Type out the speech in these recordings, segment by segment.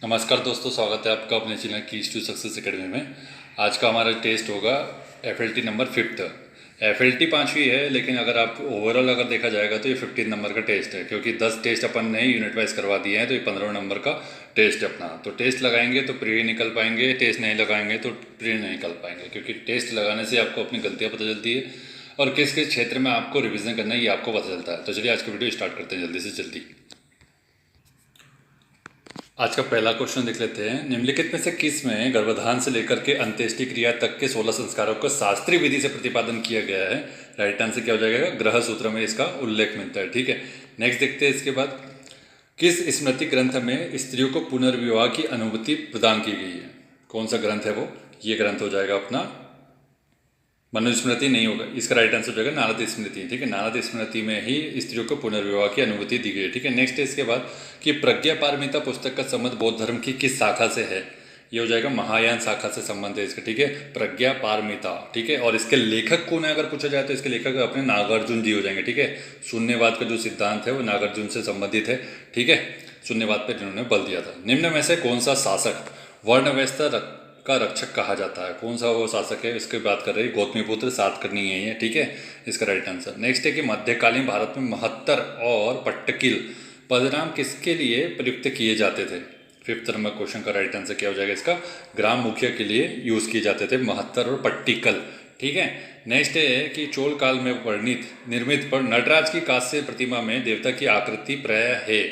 नमस्कार दोस्तों, स्वागत है आपका अपने channel keys to success academy में। आज का हमारा टेस्ट होगा एफएलटी नंबर 5th। एफएलटी 5वीं है, लेकिन अगर आप ओवरऑल अगर देखा जाएगा तो ये 15 नंबर का टेस्ट है, क्योंकि 10 टेस्ट अपन ने यूनिट वाइज करवा दिए हैं, तो ये 15 नंबर का टेस्ट है अपना। तो टेस्ट लगाएंगे तो प्री निकल पाएंगे, टेस्ट नहीं लगाएंगे तो प्री नहीं निकल पाएंगे, क्योंकि टेस्ट लगाने से आपको अपनी गलतियाँ पता चलती है और किस किस क्षेत्र में आपको रिविजन करना है ये आपको पता चलता है। तो चलिए आज का वीडियो स्टार्ट करते हैं जल्दी से जल्दी। आज का पहला क्वेश्चन देख लेते हैं। निम्नलिखित में से किस में गर्भाधान से लेकर के अंत्येष्टि क्रिया तक के 16 संस्कारों को शास्त्रीय विधि से प्रतिपादन किया गया है? राइट आंसर क्या हो जाएगा? गृह सूत्र में इसका उल्लेख मिलता है। ठीक है, नेक्स्ट देखते हैं। इसके बाद किस स्मृति ग्रंथ में स्त्रियों को पुनर्विवाह की अनुमति प्रदान की गई है? कौन सा ग्रंथ है वो? ये ग्रंथ हो जाएगा अपना मनुस्मृति नहीं होगा, इसका राइट आंसर हो जाएगा नारद स्मृति। ठीक है, नारद स्मृति में ही स्त्रियों को पुनर्विवाह की अनुमति दी गई है। ठीक है, नेक्स्ट है इसके बाद कि प्रज्ञा पारमिता पुस्तक का संबंध बौद्ध धर्म की किस शाखा से है? ये हो जाएगा महायान शाखा से संबंध है इसका। ठीक है, प्रज्ञा पारमिता। ठीक है, और इसके लेखक कौन है अगर पूछा जाए तो इसके लेखक अपने नागार्जुन जी हो जाएंगे। ठीक है, शून्यवाद का जो सिद्धांत है वो नागार्जुन से संबंधित है। ठीक है, शून्यवाद पर इन्होंने बल दिया था। निम्न में से कौन सा शासक वर्ण व्यवस्था का रक्षक कहा जाता है? कौन सा वो शासक है, इसकी बात कर रही है गौतमीपुत्र सातकर्णी है ये। ठीक है, इसका राइट आंसर। नेक्स्ट है कि मध्यकालीन भारत में महत्तर और पट्टकिल पदनाम किसके लिए प्रयुक्त किए जाते थे? 5th नंबर क्वेश्चन का राइट आंसर क्या हो जाएगा? इसका ग्राम मुखिया के लिए यूज किए जाते थे महत्तर और पट्टिकल। ठीक है, नेक्स्ट है कि चोल काल में वर्णित निर्मित पर नटराज की कांस्य प्रतिमा में देवता की आकृति प्राय है।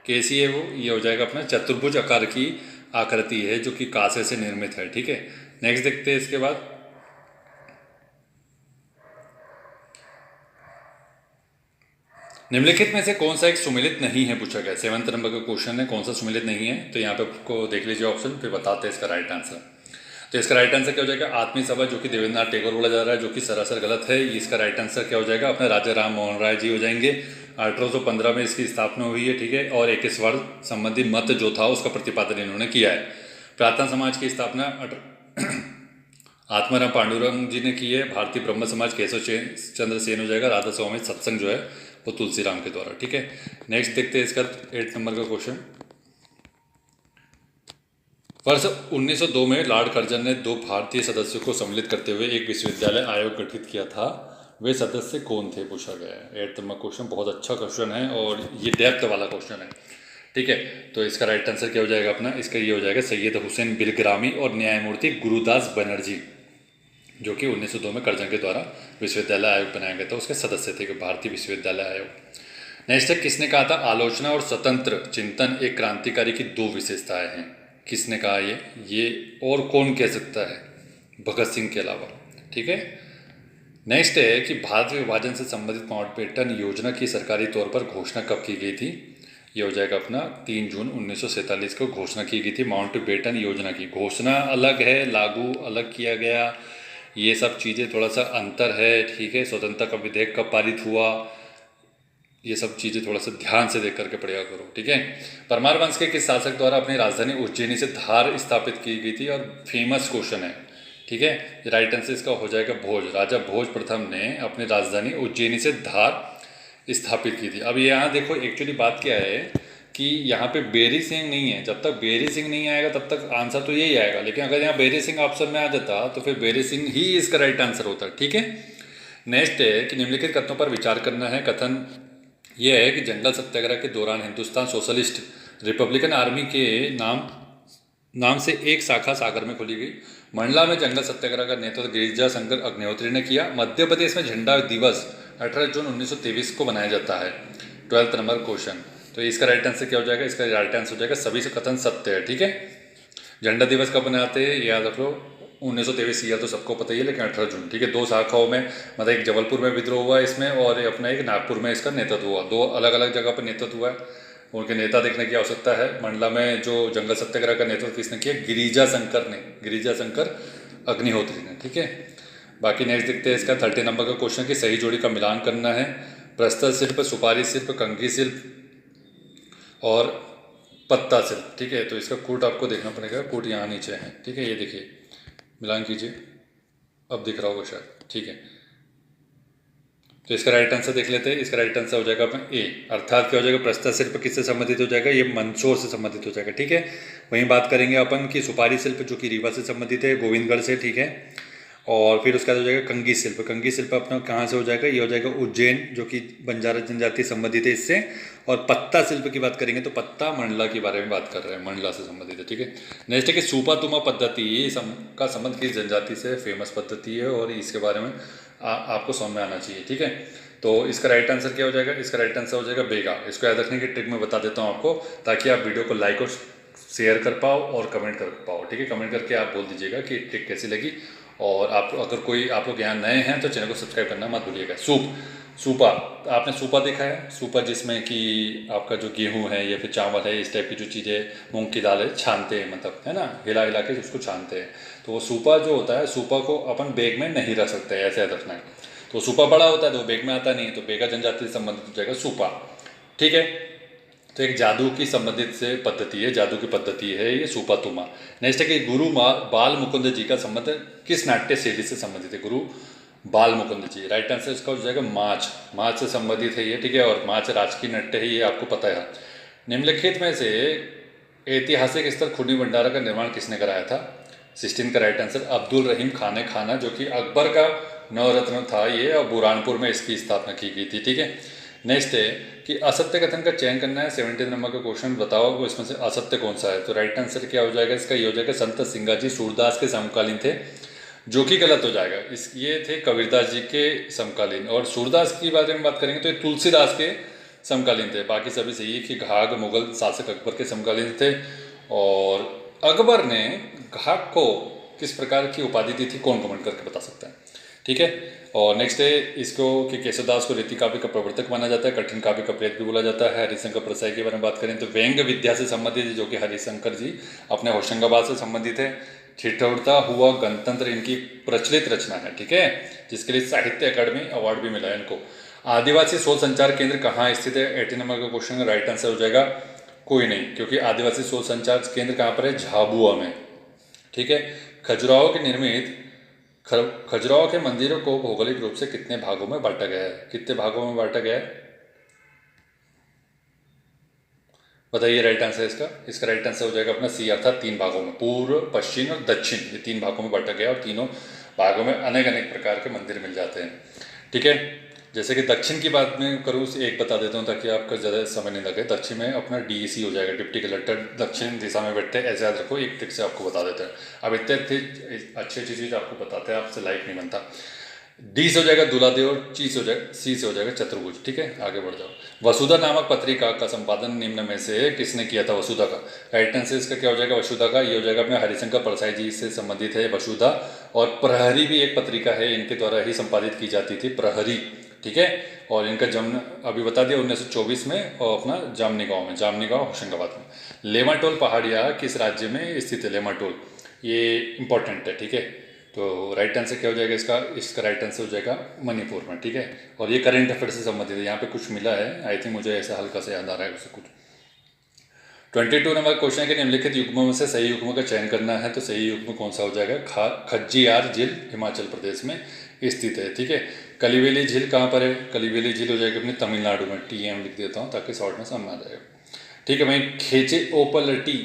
कैसी है वो? ये हो जाएगा अपना चतुर्भुज आकार की आकृति है जो कि कांसे से निर्मित है। ठीक है, नेक्स्ट देखते हैं इसके बाद निम्नलिखित में से कौन सा एक सुमेलित नहीं है पूछा गया। 7th नंबर का क्वेश्चन है, कौन सा सुमेलित नहीं है? तो यहाँ पे आपको देख लीजिए ऑप्शन, फिर बताते हैं इसका राइट आंसर। तो इसका राइट आंसर क्या हो जाएगा? आत्मीय सभा, जो कि देवेंद्रनाथ टैगोर बोला जा रहा है, जो कि सरासर गलत है। इसका राइट आंसर क्या हो जाएगा? अपने राजा राम मोहन राय जी हो जाएंगे। 1815 में इसकी स्थापना हुई है। ठीक है, और 21 वर्ष संबंधी मत जो था उसका प्रतिपादन इन्होंने किया है। प्रार्थना समाज की स्थापना आत्माराम पांडुरंग जी ने की है। भारतीय ब्रह्म समाज केशव चंद्र सेन हो जाएगा। राधा स्वामी सत्संग जो है वो तुलसीराम के द्वारा। ठीक है, नेक्स्ट देखते हैं इसका 8th नंबर का क्वेश्चन। वर्ष 1902 में लॉर्ड कर्जन ने 2 भारतीय सदस्यों को सम्मिलित करते हुए एक विश्वविद्यालय आयोग गठित किया था। वे सदस्य कौन थे पूछा गया है। 8th नंबर क्वेश्चन बहुत अच्छा क्वेश्चन है और ये डेप्थ वाला क्वेश्चन है। ठीक है, तो इसका राइट आंसर क्या हो जाएगा अपना? इसका ये हो जाएगा सैयद हुसैन बिलग्रामी और न्यायमूर्ति गुरुदास बनर्जी, जो कि 1902 में कर्जन के द्वारा विश्वविद्यालय आयोग बनाया गया था, उसके सदस्य थे भारतीय विश्वविद्यालय आयोग। नेक्स्ट है किसने कहा था आलोचना और स्वतंत्र चिंतन एक क्रांतिकारी की 2 विशेषताएं हैं? किसने कहा ये और कौन कह सकता है भगत सिंह के अलावा? ठीक है, नेक्स्ट है कि भारत विभाजन से संबंधित माउंटबेटन योजना की सरकारी तौर पर घोषणा कब की गई थी? ये हो जाएगा अपना 3 जून 1947 को घोषणा की गई थी। माउंटबेटन योजना की घोषणा अलग है, लागू अलग किया गया, ये सब चीज़ें थोड़ा सा अंतर है। ठीक है, स्वतंत्रता का विधेयक कब पारित हुआ, ये सब चीज़ें थोड़ा सा ध्यान से देख करके पढ़ा करो। ठीक है, परमार वंश के किस शासक द्वारा अपनी राजधानी उज्जैनी से धार स्थापित की गई थी? और फेमस क्वेश्चन है। ठीक है, राइट आंसर इसका हो जाएगा भोज। राजा भोज प्रथम ने अपनी राजधानी उज्जैनी से धार स्थापित की थी। अब यहाँ देखो एक्चुअली बात क्या है कि यहाँ पे बेरी सिंह नहीं है। जब तक बेरी सिंह नहीं आएगा तब तक आंसर तो यही आएगा, लेकिन अगर यहाँ बेरी सिंह ऑप्शन में आ जाता तो फिर बेरी सिंह ही इसका राइट आंसर होता। ठीक है, नेक्स्ट है कि निम्नलिखित कथनों पर विचार करना है। कथन यह है कि जंगल सत्याग्रह के दौरान हिंदुस्तान सोशलिस्ट रिपब्लिकन आर्मी के नाम से एक शाखा सागर में खोली गई। मंडला में जंगल सत्याग्रह का नेतृत्व गिरिजा शंकर अग्निहोत्री ने किया। मध्य प्रदेश में झंडा दिवस 18 जून 1923 को मनाया जाता है। 12th नंबर क्वेश्चन, तो इसका राइट आंसर क्या हो जाएगा? इसका राइट आंसर हो जाएगा सभी से कथन सत्य है। ठीक है, झंडा दिवस कब मनाते हैं याद रख लो, 1923 ईयर तो सबको पता ही है, लेकिन 18 जून। ठीक है, 2 शाखाओं में, मतलब एक जबलपुर में विद्रोह हुआ इसमें और अपना एक नागपुर में इसका नेतृत्व हुआ। 2 अलग अलग जगह पर नेतृत्व हुआ है। उनके नेता देखने की आवश्यकता है। मंडला में जो जंगल सत्याग्रह का नेतृत्व किसने किया? गिरिजा शंकर ने, गिरिजा शंकर अग्निहोत्री ने। ठीक है, बाकी नेक्स्ट देखते हैं इसका 30 नंबर का क्वेश्चन कि सही जोड़ी का मिलान करना है। प्रस्तर शिल्प, सुपारी शिल्प, कंघी शिल्प और पत्ता शिल्प। ठीक है, तो इसका कोट आपको देखना पड़ेगा। कोट यहाँ नीचे है। ठीक है, ये देखिए, मिलान कीजिए, अब दिख रहा होगा शायद। ठीक है, तो इसका राइट आंसर देख लेते हैं। इसका राइट आंसर हो जाएगा अपना ए, अर्थात क्या हो जाएगा, प्रस्तर शिल्प किससे संबंधित हो जाएगा, ये मंदसौर से संबंधित हो जाएगा। ठीक है, वहीं बात करेंगे अपन की सुपारी शिल्प जो कि रीवा से संबंधित है, गोविंदगढ़ से। ठीक है, और फिर उसका हो जाएगा कंगी शिल्प। कंगी शिल्प अपना कहाँ से हो जाएगा, ये हो जाएगा उज्जैन, जो कि बंजारा जनजाति संबंधित है इससे। और पत्ता शिल्प की बात करेंगे तो पत्ता मंडला के बारे में बात कर रहे हैं, मंडला से संबंधित है। ठीक है, नेक्स्ट है कि सूपा तुमा पद्धति का संबंध किस जनजाति से, फेमस पद्धति है और इसके बारे में आपको समझ में आना चाहिए। ठीक है, तो इसका राइट आंसर क्या हो जाएगा, इसका राइट आंसर हो जाएगा बेगा। इसको याद रखने की ट्रिक मैं बता देता हूँ आपको, ताकि आप वीडियो को लाइक और शेयर कर पाओ और कमेंट कर पाओ। ठीक है, कमेंट करके आप बोल दीजिएगा कि ट्रिक कैसी लगी। और आप अगर कोई आप लोग यहाँ नए हैं तो चैनल को सब्सक्राइब करना मत भूलिएगा। सूपा, आपने सूपा देखा है, सूपा जिसमें कि आपका जो गेहूं है या फिर चावल है, इस टाइप की जो चीज़ें, मूंग की दाल है, छानते हैं, मतलब है ना, हिला हिला के उसको छानते हैं। तो वो सूपा जो होता है, सूपा को अपन बैग में नहीं रख सकते, ऐसे याद रखना है। तो सूपा बड़ा होता है तो बैग में आता नहीं है, तो बेगा जनजाति से संबंधित हो जाएगा सूपा। ठीक है, तो एक जादू की संबंधित से पद्धति है, जादू की पद्धति है ये सूपा तुमा। नेक्स्ट है कि गुरु बाल मुकुंद जी का संबंध किस नाट्य शैली से संबंधित है, गुरु बाल मुकुंद जी। राइट आंसर इसका हो जाएगा माच, माच से संबंधित है ये। ठीक है, और माच राजकीय नृत्य है, ये आपको पता है। निम्नलिखित में से ऐतिहासिक स्थल खूनी भंडारा का निर्माण किसने कराया था, 16 का राइट आंसर अब्दुल रहीम खाने खाना, जो कि अकबर का नवरत्न था ये, और बुरहानपुर में इसकी स्थापना की गई थी। ठीक है, नेक्स्ट है कि असत्य कथन का चयन करना है, 17 नंबर का क्वेश्चन बताओ वो इसमें से असत्य कौन सा है। तो राइट आंसर क्या हो जाएगा इसका, ये हो जाएगा संत सिंगाजी सूरदास के समकालीन थे, जो कि गलत हो जाएगा। इस ये थे कबीरदास जी के समकालीन, और सूरदास की बारे में बात करेंगे तो ये तुलसीदास के समकालीन थे। बाकी सभी सही है कि घाघ मुगल शासक अकबर के समकालीन थे। और अकबर ने घाघ को किस प्रकार की उपाधि दी थी, कौन कमेंट करके बता सकता है। ठीक है, और नेक्स्ट है इसको कि केशवदास को रीति काव्य का प्रवर्तक माना जाता है, कठिन काव्य का प्रेत भी बोला जाता है। हरिशंकर प्रसाई के बारे में बात करें तो व्यंग विद्या से संबंधित है, जो कि हरिशंकर जी अपने होशंगाबाद से संबंधित है। ठिठुरता हुआ गणतंत्र इनकी प्रचलित रचना है। ठीक है, जिसके लिए साहित्य अकादमी अवार्ड भी मिला है इनको। आदिवासी शोध संचार केंद्र कहाँ स्थित है, 18 नंबर का क्वेश्चन का राइट आंसर हो जाएगा कोई नहीं, क्योंकि आदिवासी शोध संचार केंद्र कहाँ पर है, झाबुआ में। ठीक है, खजुराहो के निर्मित खजुराहो के मंदिरों को भौगोलिक रूप से कितने भागों में बांटा गया है, कितने भागों में बांटा गया है बताइए राइट आंसर इसका। इसका राइट आंसर हो जाएगा अपना सी, अर्थात 3 भागों में, पूर्व पश्चिम और दक्षिण, ये 3 भागों में बांटा गया और तीनों भागों में अनेक अनेक प्रकार के मंदिर मिल जाते हैं। ठीक है, जैसे कि दक्षिण की बात में करूँ, एक बता देता हूँ ताकि आपका ज़्यादा समय नहीं लगे। दक्षिण में अपना डीसी हो जाएगा, डिप्टी कलेक्टर दक्षिण दिशा में बैठते हैं, ऐसे याद रखो। एक ट्रिक से आपको बता देते हैं। अब इतने अच्छी अच्छी चीज़ आपको बताते हैं, आपसे लाइक नहीं बनता। डी से हो जाएगा दुलादेव और सी से हो जाएगा चतुर्भुज। ठीक है, आगे बढ़ जाओ। वसुधा नामक पत्रिका का संपादन निम्न में से किसने किया था, वसुधा का। राइट आंसर इसका क्या हो जाएगा, वसुधा का। ये हो जाएगा अपने हरिशंकर परसाई जी से संबंधित है वसुधा। और प्रहरी भी एक पत्रिका है, इनके द्वारा ही संपादित की जाती थी, प्रहरी। ठीक है, और इनका जन्म अभी बता दिया 1924 में, और अपना जामनी गाँव में, जामनी गाँव होशंगाबाद में। लेमाटोल पहाड़ियाँ किस राज्य में स्थित है, लेमाटोल, ये इंपॉर्टेंट है। ठीक है, तो राइट आंसर क्या हो जाएगा इसका राइट आंसर हो जाएगा मणिपुर में। ठीक है, और ये करंट अफेयर से संबंधित है, यहाँ पे कुछ मिला है, आई थिंक मुझे ऐसा हल्का से याद आ रहा है उसे कुछ। 22 नंबर क्वेश्चन है कि निम्नलिखित युग्मों में से सही युग्म का चयन करना है, तो सही युग्म कौन सा हो जाएगा, खज्जियार झील हिमाचल प्रदेश में स्थित है। ठीक है, कलिवेली झील कहाँ पर है, कलिवेली झील हो जाएगी अपनी तमिलनाडु में, TM लिख देता हूँ ताकि शॉर्ट में समझ आ जाएगा। ठीक है भाई, खेचे ओपलटी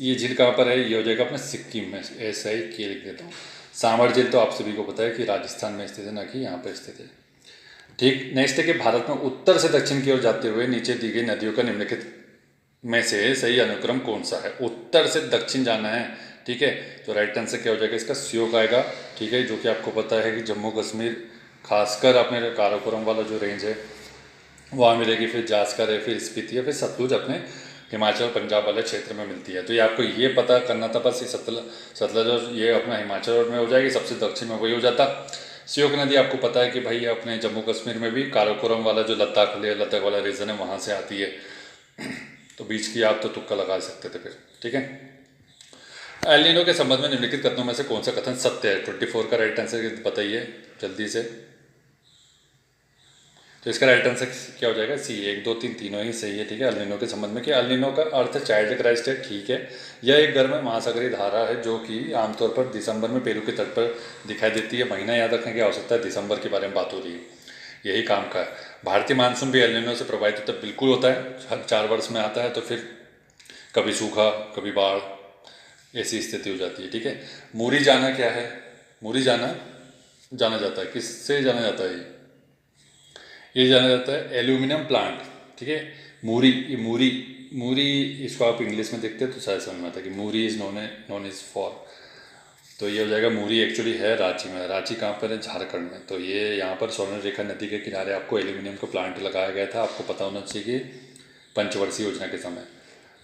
ये झील कहाँ पर है, ये हो जाएगा अपने सिक्किम में, ऐसा ही के लिख देता हूँ। सांभर झील तो आप सभी को पता है कि राजस्थान में स्थित है, ना कि यहाँ पर स्थित है। ठीक, नेक्स्ट है कि भारत में उत्तर से दक्षिण की ओर जाते हुए नीचे दी गई नदियों का निम्नलिखित में से सही अनुक्रम कौन सा है, उत्तर से दक्षिण जाना है। ठीक है, तो राइट आंसर क्या हो जाएगा इसका, श्योक आएगा। ठीक है, जो कि आपको पता है कि जम्मू कश्मीर खासकर अपने काराकोरम वाला जो रेंज है वहाँ मिलेगी, फिर जास्कर है, फिर स्पीति है, फिर सतलुज अपने हिमाचल पंजाब वाले क्षेत्र में मिलती है। तो ये आपको ये पता करना था बस, ये सतलज और ये अपना हिमाचल में हो जाएगी, सबसे दक्षिण में वही हो जाता। श्योक नदी आपको पता है कि भाई अपने जम्मू कश्मीर में भी काराकोरम वाला जो लद्दाख वाला रीजन है वहाँ से आती है, तो बीच की आप तो तुक्का लगा सकते थे फिर। ठीक है, एल नीनो के संबंध में निम्नलिखित कथनों में से कौन सा कथन सत्य है, 24 का राइट आंसर बताइए जल्दी से। तो इसका राइट आंसर क्या हो जाएगा, सी, 1 2 3 तीनों ही सही है। ठीक है, अल नीनो के संबंध में कि अल नीनो का अर्थ चाइल्ड क्राइस्ट है। ठीक है, यह एक गर्म महासागरीय धारा है जो कि आमतौर पर दिसंबर में पेरू के तट पर दिखाई देती है। महीना याद रखने की आवश्यकता है, दिसंबर के बारे में बात हो रही है। यही काम का है। भारतीय मानसून भी एल नीनो से प्रभावित होता है, बिल्कुल होता है, हर 4 वर्ष में आता है, तो फिर कभी सूखा कभी बाढ़ ऐसी स्थिति हो जाती है। ठीक है, मूरी जाना क्या है? मूरी जाना जाना जाता है, किससे जाना जाता है? ये जाना जाता है एल्यूमिनियम प्लांट। ठीक है, मूरी, ये मूरी मूरी इसको आप इंग्लिश में देखते हैं तो शायद समझ में आता है कि मूरी इज़ नोन इज़ फॉर, तो ये हो जाएगा मूरी एक्चुअली है रांची में। रांची कहाँ पर है? झारखंड में। तो ये यहाँ पर स्वर्ण रेखा नदी के किनारे आपको एल्यूमिनियम का प्लांट लगाया गया था। आपको पता होना चाहिए कि पंचवर्षीय योजना के समय।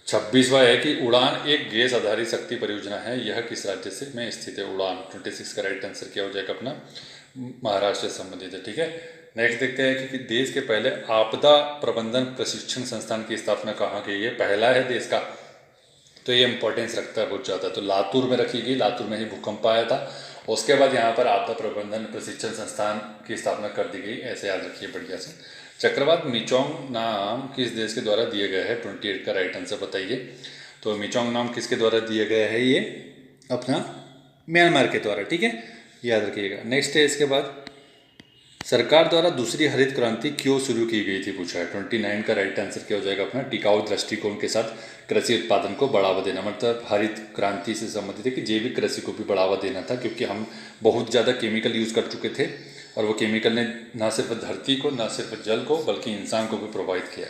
26वां है कि उड़ान एक गैस आधारित शक्ति परियोजना है, यह किस राज्य से में स्थित है? उड़ान 26 का राइट आंसर क्या हो जाएगा अपना? महाराष्ट्र से संबंधित है। ठीक है, नेक्स्ट देखते हैं कि देश के पहले आपदा प्रबंधन प्रशिक्षण संस्थान की स्थापना कहाँ की? ये पहला है देश का, तो ये इंपॉर्टेंस रखता है बहुत ज़्यादा। तो लातूर में रखी गई, लातूर में ही भूकंप आया था। उसके बाद यहाँ पर आपदा प्रबंधन प्रशिक्षण संस्थान की स्थापना कर दी गई, ऐसे याद रखिए बढ़िया से। चक्रवात मिचोंग नाम किस देश के द्वारा दिए गए हैं? 28 का राइट आंसर बताइए। तो मिचोंग नाम किसके द्वारा दिया गया है? ये अपना म्यांमार के द्वारा। ठीक है, याद रखिएगा। नेक्स्ट है इसके बाद, सरकार द्वारा दूसरी हरित क्रांति क्यों शुरू की गई थी? पूछा है। 29 का राइट आंसर क्या हो जाएगा अपना? टिकाऊ दृष्टिकोण के साथ कृषि उत्पादन को बढ़ावा देना। मतलब हरित क्रांति से संबंधित है कि जैविक कृषि को भी बढ़ावा देना था, क्योंकि हम बहुत ज़्यादा केमिकल यूज़ कर चुके थे और वो केमिकल ने ना सिर्फ धरती को, ना सिर्फ जल को, बल्कि इंसान को भी प्रभावित किया।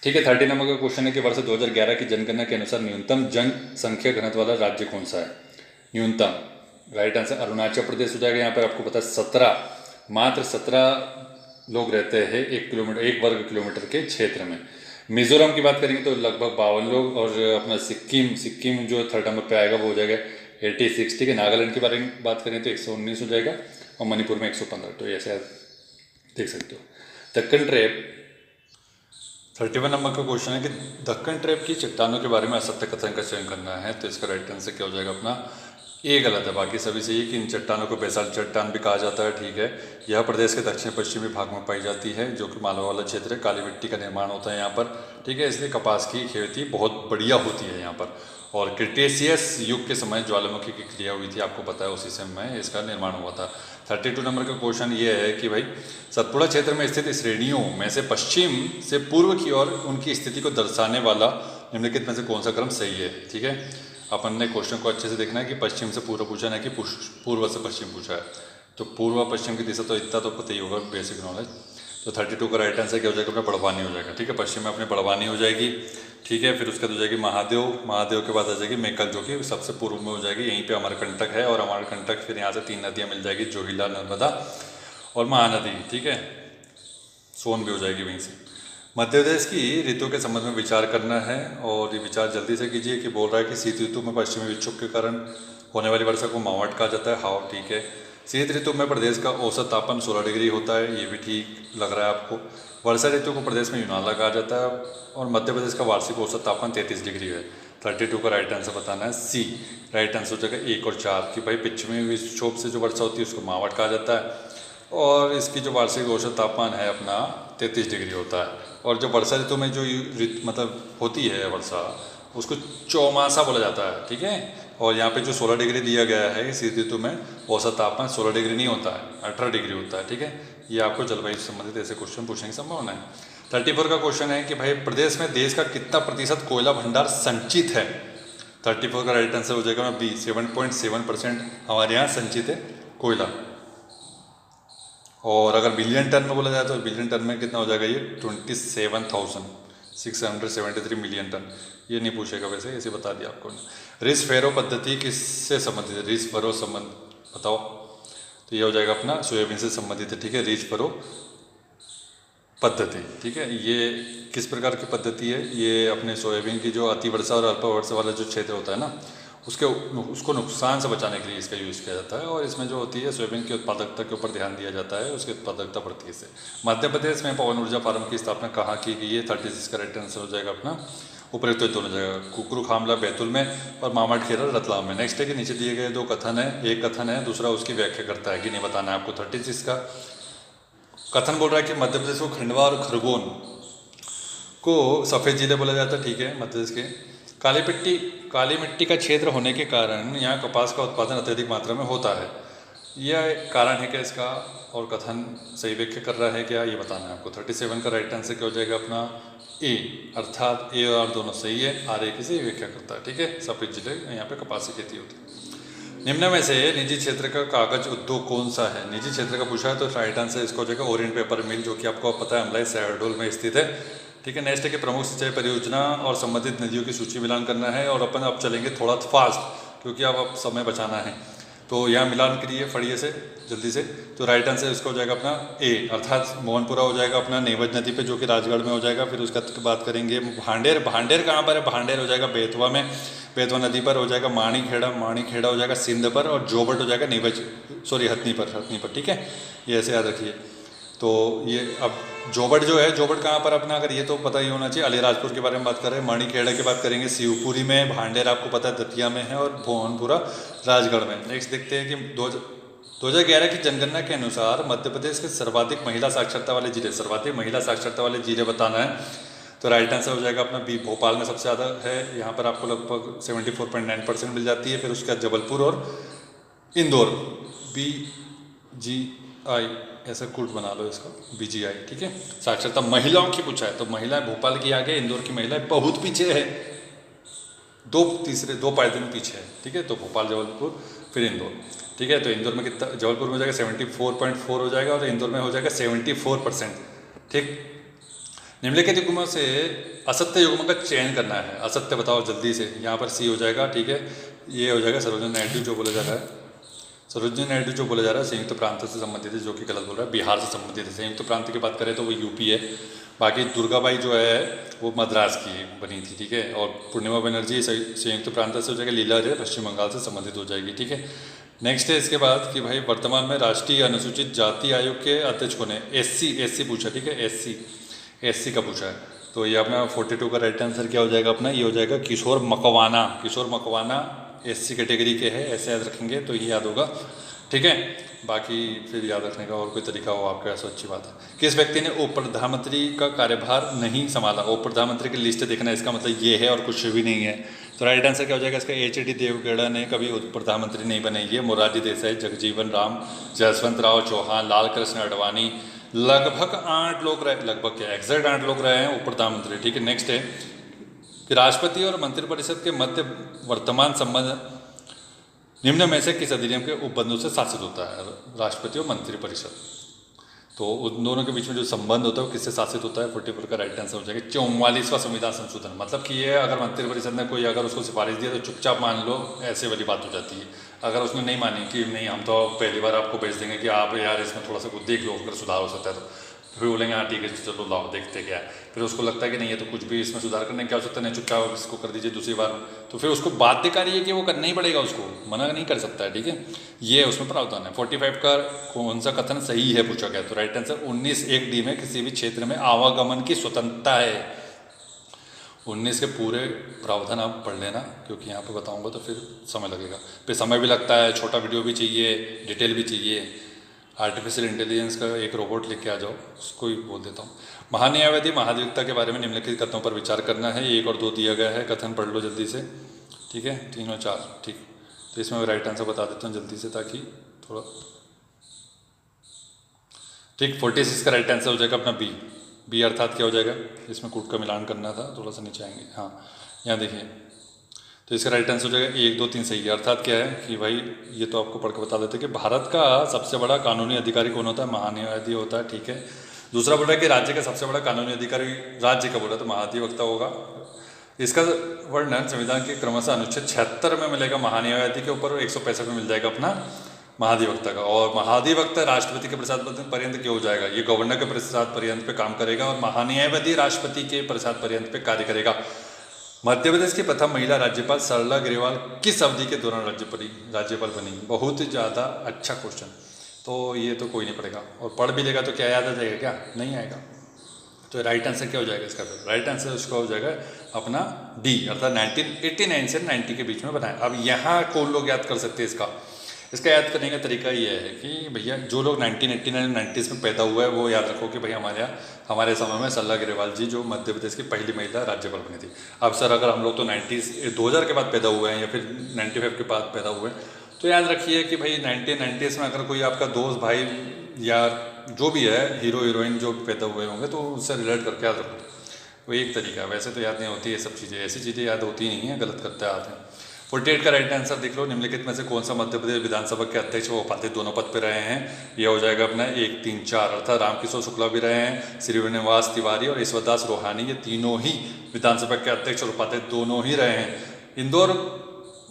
ठीक है, 30 नंबर का क्वेश्चन है कि वर्ष 2011 की जनगणना के अनुसार न्यूनतम जनसंख्या घनत्व वाला राज्य कौन सा है? न्यूनतम राइट आंसर अरुणाचल प्रदेश हो जाएगा। यहाँ पर आपको पता है मात्र 17 लोग रहते हैं 1 वर्ग किलोमीटर के क्षेत्र में। मिजोरम की बात करेंगे तो लगभग 52 लोग, और अपना सिक्किम जो 3rd नंबर पे आएगा वो हो जाएगा 86। ठीक है, नागालैंड के बारे में बात करें तो 119 हो जाएगा, और मणिपुर में 115। तो ऐसे आप देख सकते हो। दक्कन ट्रैप 31 नंबर का क्वेश्चन है कि दक्कन ट्रैप की चट्टानों के बारे में असत्य कथन का चयन करना है। तो इसका राइट आंसर क्या हो जाएगा अपना? ये गलत है, बाकी सभी सही है कि इन चट्टानों को बेसाल्ट चट्टान भी कहा जाता है। ठीक है, यह प्रदेश के दक्षिण पश्चिमी भाग में पाई जाती है, जो कि मालवा वाला क्षेत्र है। काली मिट्टी का निर्माण होता है यहाँ पर। ठीक है, इसलिए कपास की खेती बहुत बढ़िया होती है यहाँ पर। और क्रिटेशियस युग के समय ज्वालामुखी की क्रिया हुई थी, आपको पता है, उसी समय इसका निर्माण हुआ था। 32 नंबर का क्वेश्चन ये है कि भाई सतपुड़ा क्षेत्र में स्थित श्रेणियों में से पश्चिम से पूर्व की ओर उनकी स्थिति को दर्शाने वाला निम्नलिखित में से कौन सा क्रम सही है? ठीक है, अपन ने क्वेश्चन को अच्छे से देखना है कि पश्चिम से पूर्व पूछा है कि पूर्व से पश्चिम पूछा है। तो पूर्व पश्चिम की दिशा तो इतना तो पता ही होगा, बेसिक नॉलेज। तो 32 का राइट आंसर क्या हो जाएगा अपना? बड़वानी हो जाएगा। ठीक है, पश्चिम में अपने बड़वानी हो जाएगी। ठीक है, फिर उसके बाद हो जाएगी महादेव के बाद आ जाएगी मेकल, जो कि सबसे पूर्व में हो जाएगी। यहीं पे अमरकंटक है, और अमरकंटक फिर यहाँ से 3 नदियाँ मिल जाएगी, जोहिला, नर्मदा और महानदी। ठीक है, सोन भी हो जाएगी वहीं से। मध्य प्रदेश की ऋतु के संबंध में विचार करना है, और ये विचार जल्दी से कीजिए। कि बोल रहा है कि शीत ऋतु में पश्चिमी विक्षोभ के कारण होने वाली वर्षा को मावट कहा जाता है। हाँ, ठीक है। शीत ऋतु में प्रदेश का औसत तापमान 16 डिग्री होता है, ये भी ठीक लग रहा है आपको। वर्षा ऋतु को प्रदेश में यूनाला कहा जाता है, और मध्य प्रदेश का वार्षिक औसत तापमान 33 डिग्री है। 32 का राइट आंसर बताना है सी। राइट आंसर हो जाएगा 1 और 4 कि भाई पश्चिमी विक्षोभ से जो वर्षा होती है उसको मावट कहा जाता है, और इसकी जो वार्षिक औसत तापमान है अपना 33 डिग्री होता है। और जो वर्षा ऋतु में जो मतलब होती है वर्षा, उसको चौमासा बोला जाता है। ठीक है, और यहाँ पे जो 16 डिग्री दिया गया है शीत ऋतु में, औसत तापमान 16 डिग्री नहीं होता है, 18 डिग्री होता है। ठीक है, ये आपको जलवायु से संबंधित ऐसे क्वेश्चन पूछने की संभावना है। 34 का क्वेश्चन है कि भाई प्रदेश में देश का कितना प्रतिशत कोयला भंडार संचित है? 34 का राइट आंसर हो जाएगा बी, 7.7% हमारे यहाँ संचित है कोयला। और अगर बिलियन टन में बोला जाए तो बिलियन टन में कितना हो जाएगा? ये 27,673 मिलियन टन। ये नहीं पूछेगा वैसे, ऐसे बता दिया आपको। रिस फेरो पद्धति किससे संबंधित है? रिस फरो संबंध बताओ। तो ये हो जाएगा अपना सोयाबीन से संबंधित है। ठीक है, रिस फरो पद्धति। ठीक है, ये किस प्रकार की पद्धति है? ये अपने सोयाबीन की जो अतिवर्षा और अल्प वर्षा वाला जो क्षेत्र होता है ना, उसको नुकसान से बचाने के लिए इसका यूज़ किया जाता है। और इसमें जो होती है सोयाबीन की उत्पादकता के ऊपर ध्यान दिया जाता है, उसकी उत्पादकता बढ़ती है इससे। मध्य प्रदेश में पवन ऊर्जा फार्म की स्थापना कहाँ की गई है? 36 का राइट आंसर हो जाएगा अपना उपयुक्त दोनों जगह, कुकरू खामला बैतूल में और मामाडखेड़ा रतलाम में। नेक्स्ट है कि नीचे दिए गए दो कथन है, एक कथन है दूसरा उसकी व्याख्या करता है कि नहीं बताना है आपको। 36 का कथन बोल रहा है कि मध्य प्रदेश को खंडवा और खरगोन को सफ़ेद जिले बोला जाता है। ठीक है, मध्य प्रदेश के काली मिट्टी का क्षेत्र होने के कारण यहाँ कपास का उत्पादन अत्यधिक मात्रा में होता है। यह कारण है क्या इसका, और कथन सही व्याख्या कर रहा है क्या, ये बताना है आपको। 37 का राइट आंसर क्या हो जाएगा अपना ए, अर्थात ए और आर दोनों सही है, आर ए की सही व्याख्या करता है। ठीक है, सफेद जिले यहाँ पे कपास की खेती होती है। निम्न में से निजी क्षेत्र का कागज उद्योग कौन सा है? निजी क्षेत्र का पूछा है तो राइट आंसर इसका हो जाएगा ओरिएंट पेपर मिल, जो कि आपको पता है अम्लाई शहडोल में स्थित है। ठीक है, नेक्स्ट है कि प्रमुख सिंचाई परियोजना और संबंधित नदियों की सूची मिलान करना है, और अपन अब चलेंगे थोड़ा फास्ट क्योंकि अब समय बचाना है। तो यहाँ मिलान करिए फड़िए से जल्दी से। तो राइट आंसर इसका हो जाएगा अपना ए, अर्थात मोहनपुरा हो जाएगा अपना नीमच नदी पे, जो कि राजगढ़ में हो जाएगा। फिर उसका बात करेंगे भांडेर, भांडेर कहाँ पर है? भांडेर हो जाएगा बेतवा में, बेतवा नदी पर हो जाएगा। माणीखेड़ा हो जाएगा सिंध पर, और जोबट हो जाएगा नीमच हथनी पर। ठीक है, ये ऐसे याद रखिए। तो ये अब जोबट जो है, जोबट कहाँ पर अपना, अगर ये तो पता ही होना चाहिए, अलीराजपुर के बारे में बात कर रहे हैं। माणीखेड़ा की बात करेंगे शिवपुरी में, भांडेर आपको पता है दतिया में है, और मोहनपुरा राजगढ़ में। नेक्स्ट देखते हैं कि 2011 की जनगणना के अनुसार मध्य प्रदेश के सर्वाधिक महिला साक्षरता वाले जिले बताना है। तो राइट आंसर हो जाएगा अपना बी, भोपाल में सबसे ज़्यादा है, यहाँ पर आपको लगभग 74.9% मिल जाती है। फिर उसके बाद जबलपुर और इंदौर, BGI ऐसा कोड बना लो इसका, BGI। ठीक है, साक्षरता महिलाओं की पूछा है तो महिलाएं भोपाल की आगे, इंदौर की महिलाएं बहुत पीछे है, दो पायदान पीछे है। ठीक है, तो भोपाल, जबलपुर, फिर इंदौर। ठीक है, तो इंदौर में कितना, जबलपुर में हो जाएगा 74.4 हो जाएगा, और इंदौर में हो जाएगा 74%। ठीक, निम्नलिखित युग्मों से असत्य युग्म का चयन करना है। असत्य बताओ जल्दी से। यहाँ पर सी हो जाएगा। ठीक है, ये हो जाएगा सरोजिनी नायडू जो बोला जा रहा है, संयुक्त प्रांत से संबंधित है, जो कि गलत बोल रहा है, बिहार से संबंधित है। संयुक्त प्रांत की बात करें तो वो यूपी है। बाकी दुर्गाबाई जो है वो मद्रास की बनी थी। ठीक है, और पूर्णिमा बनर्जी संयुक्त प्रांत से हो जाएगा, लीला जो पश्चिम बंगाल से संबंधित हो जाएगी। ठीक है, नेक्स्ट है इसके बाद कि भाई वर्तमान में राष्ट्रीय अनुसूचित जाति आयोग के अध्यक्ष कौन है? एससी पूछा। ठीक है, एससी का पूछा है। तो ये अपना 42 का राइट आंसर क्या हो जाएगा अपना, ये हो जाएगा किशोर मकवाना एससी कैटेगरी के है, ऐसे याद रखेंगे तो ये याद होगा। ठीक है, बाकी फिर याद रखने का और कोई तरीका हो आपका, ऐसा अच्छी बात है। किस व्यक्ति ने उप प्रधानमंत्री का कार्यभार नहीं संभाला? उप प्रधानमंत्री की लिस्ट देखना, इसका मतलब ये है और कुछ भी नहीं है। तो राइट आंसर क्या हो जाएगा इसका, HD देवगौड़ा ने कभी उप प्रधानमंत्री नहीं बने। ये मोरारजी देसाई, जगजीवन राम, जसवंत राव चौहान, लाल कृष्ण आडवाणी, लगभग 8 लोग रहे, लगभग क्या एग्जैक्ट 8 लोग रहे हैं उप प्रधानमंत्री। ठीक है, नेक्स्ट है कि राष्ट्रपति और मंत्रिपरिषद के मध्य वर्तमान संबंध निम्न में से किस अधिनियम के उपबंधों से शासित होता है? राष्ट्रपति और मंत्रिपरिषद, तो उन दोनों के बीच में जो संबंध होता है वो किससे शासित होता है? 44 का राइट आंसर हो जाएगा 44वां संविधान संशोधन। मतलब कि ये अगर मंत्रिपरिषद ने कोई अगर उसको सिफारिश दिया तो चुपचाप मान लो, ऐसे वाली बात हो जाती है। अगर उसने नहीं मानी कि नहीं हम तो पहली बार आपको भेज देंगे कि आप यार इसमें थोड़ा सा कुछ देख लो, अगर सुधार हो सकता है तो फिर बोलेंगे हाँ ठीक है चलो लाओ देखते क्या है। फिर उसको लगता है कि नहीं है तो कुछ भी इसमें सुधार करने क्या हो सकता है, नहीं चुपचाप इसको कर दीजिए दूसरी बार, तो फिर उसको बाध्यकारी है कि वो करना ही पड़ेगा, उसको मना नहीं कर सकता है। ठीक है, ये उसमें प्रावधान है। 45 का कौन सा कथन सही है पूछा गया? तो राइट आंसर 19(1)D में किसी भी क्षेत्र में आवागमन की स्वतंत्रता है। 19 के पूरे प्रावधान आप पढ़ लेना, क्योंकि यहाँ पे बताऊंगा तो फिर समय लगेगा, फिर समय भी लगता है, छोटा वीडियो भी चाहिए, डिटेल भी चाहिए। आर्टिफिशियल इंटेलिजेंस का एक रोबोट लेके आ जाओ, उसको ही बोल देता हूँ। महान्यायवादी महाधिवक्ता के बारे में निम्नलिखित कथनों पर विचार करना है। 1 और 2 दिया गया है, कथन पढ़ लो जल्दी से। ठीक है, 3 और 4। ठीक, तो इसमें राइट आंसर बता देता हूँ जल्दी से ताकि थोड़ा। ठीक, 46 का राइट आंसर हो जाएगा अपना बी अर्थात क्या हो जाएगा, इसमें कूट का मिलान करना था, थोड़ा सा नीचे आएंगे। हाँ, यहाँ देखिए, तो इसका राइट आंसर हो जाएगा 1, 2, 3 सही है। अर्थात क्या है कि भाई ये तो आपको पढ़ के बता देते कि भारत का सबसे बड़ा कानूनी अधिकारी कौन होता है? महान्यायवादी होता है। ठीक है, दूसरा बोल रहा है कि राज्य का सबसे बड़ा कानूनी अधिकारी राज्य का बोला तो महाधिवक्ता होगा। इसका वर्णन संविधान के क्रमशः अनुच्छेद 76 में मिलेगा महान्यायवादी के ऊपर, और 165 में मिल जाएगा अपना महाधिवक्ता का। और महाधिवक्ता राष्ट्रपति के प्रसाद पर्यंत क्या हो जाएगा, ये गवर्नर के प्रसाद पर्यंत पे काम करेगा, और महान्यायवादी राष्ट्रपति के प्रसाद पर्यंत पे कार्य करेगा। मध्य प्रदेश की प्रथम महिला राज्यपाल सरला ग्रेवाल किस अवधि के दौरान राज्यपाल बनी? बहुत ही ज़्यादा अच्छा क्वेश्चन, तो ये तो कोई नहीं पढ़ेगा, और पढ़ भी लेगा तो क्या याद आ जाएगा? क्या नहीं आएगा। तो राइट आंसर क्या हो जाएगा इसका? फिर राइट आंसर उसका हो जाएगा अपना डी, अर्थात 1989 से 90 के बीच में बनाया। अब यहाँ कौन लोग याद कर सकते हैं इसका याद करने का तरीका ये है कि भैया जो लोग 1989 90s में पैदा हुआ है वो याद रखो कि भाई हमारे समय में सरला ग्रेवाल जी जो मध्य प्रदेश की पहली महिला राज्यपाल बनी थी। अब सर अगर हम लोग तो 2000 के बाद पैदा हुए हैं या फिर 95 के बाद पैदा हुए हैं तो याद रखिए कि भाई 1990s में अगर कोई आपका दोस्त भाई या जो भी है हीरो हीरोइन जो पैदा हुए होंगे तो उससे रिलेट करके याद रखो, वो एक तरीका है। वैसे तो याद नहीं होती ये सब चीज़ें, ऐसी चीज़ें याद होती नहीं है, गलत करते आते हैं। 48 का राइट आंसर देख लो, निम्नलिखित में से कौन सा मध्य प्रदेश विधानसभा के अध्यक्ष व उपाध्यक्ष दोनों पद पर रहे हैं। ये हो जाएगा अपना 1, 3, 4, अर्थात रामकिशोर शुक्ला भी रहे हैं, श्रीनिवास तिवारी और ईश्वरदास रोहानी, ये तीनों ही विधानसभा के अध्यक्ष और उपाध्यक्ष दोनों ही रहे हैं। इंदौर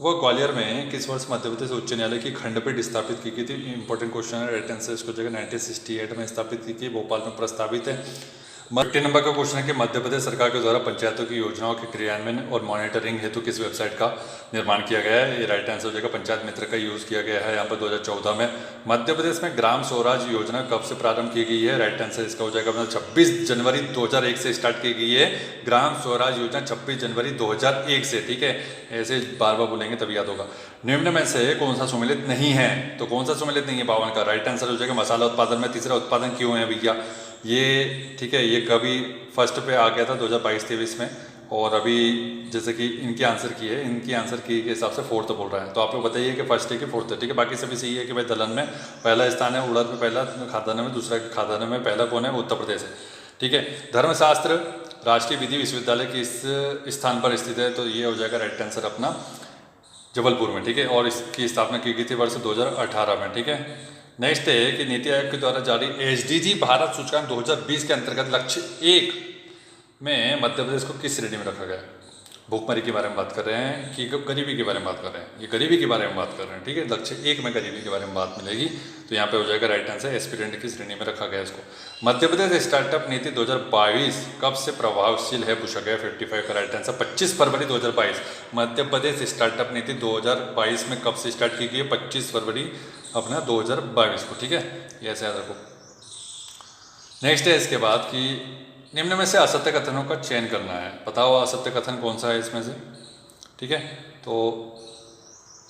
व ग्वालियर में किस वर्ष मध्य प्रदेश उच्च न्यायालय की खंडपीठ स्थापित की गई थी। इंपॉर्टेंट क्वेश्चन है, राइट आंसर इसको जगह 1968 में स्थापित की गई, भोपाल में प्रस्तावित है। 50 नंबर का क्वेश्चन है कि मध्य प्रदेश सरकार के द्वारा पंचायतों की योजनाओं के क्रियान्वयन और मॉनिटरिंग हेतु किस वेबसाइट का निर्माण किया गया है। ये राइट आंसर हो जाएगा पंचायत मित्र का यूज़ किया गया है यहाँ पर 2014 में। मध्य प्रदेश में ग्राम स्वराज योजना कब से प्रारंभ की गई है। राइट आंसर इसका हो जाएगा अपना 26 जनवरी 2001 से स्टार्ट की गई है ग्राम स्वराज योजना, 26 जनवरी 2001 से। ठीक है, ऐसे बार बार बोलेंगे तभी याद होगा। निम्न में से कौन सा सुमेलित नहीं है, तो कौन सा सुमेलित नहीं है 52 का। राइट आंसर हो जाएगा मसाला उत्पादन में तीसरा उत्पादन क्यों है भैया ये। ठीक है, ये कभी फर्स्ट पे आ गया था 2022-23 में, और अभी जैसे कि इनकी आंसर की है, इनकी आंसर की के हिसाब से फोर्थ बोल रहा है, तो आप लोग बताइए कि फर्स्ट है कि फोर्थ है। ठीक है, बाकी सभी सही है कि भाई दलहन में पहला स्थान है, उड़द में पहला, खाद्यान्न में दूसरा, खाद्यान्न में पहला कौन है, उत्तर प्रदेश है। ठीक है, धर्मशास्त्र राष्ट्रीय विधि विश्वविद्यालय किस स्थान पर स्थित है, तो ये हो जाएगा राइट आंसर अपना जबलपुर में। ठीक है, और इसकी स्थापना की गई थी वर्ष 2018 में। ठीक है, नेक्स्ट है कि नीति आयोग के द्वारा जारी एसडीजी भारत सूचकांक 2020 के अंतर्गत लक्ष्य 1 में मध्य प्रदेश को किस श्रेणी में रखा गया है। भूखमरी के बारे में बात कर रहे हैं कि गरीबी के बारे में बात कर रहे हैं, ये गरीबी के बारे में बात कर रहे हैं। ठीक है, लक्ष्य 1 में गरीबी के बारे में बात मिलेगी, तो यहाँ पे हो जाएगा राइट आंसर एस्पिरेंट की श्रेणी में रखा गया इसको। मध्य प्रदेश स्टार्टअप नीति 2022 कब से प्रभावशील है पूछा गया, 55 का राइट आंसर 25 फरवरी 2022। मध्य प्रदेश स्टार्टअप नीति 2022 में कब से स्टार्ट की गई है, 25 फरवरी अपना 2022 को। ठीक है, ये ऐसे याद रखो। नेक्स्ट है इसके बाद कि निम्न में से असत्य कथनों का चयन करना है, बताओ असत्य कथन कौन सा है इसमें से। ठीक है, तो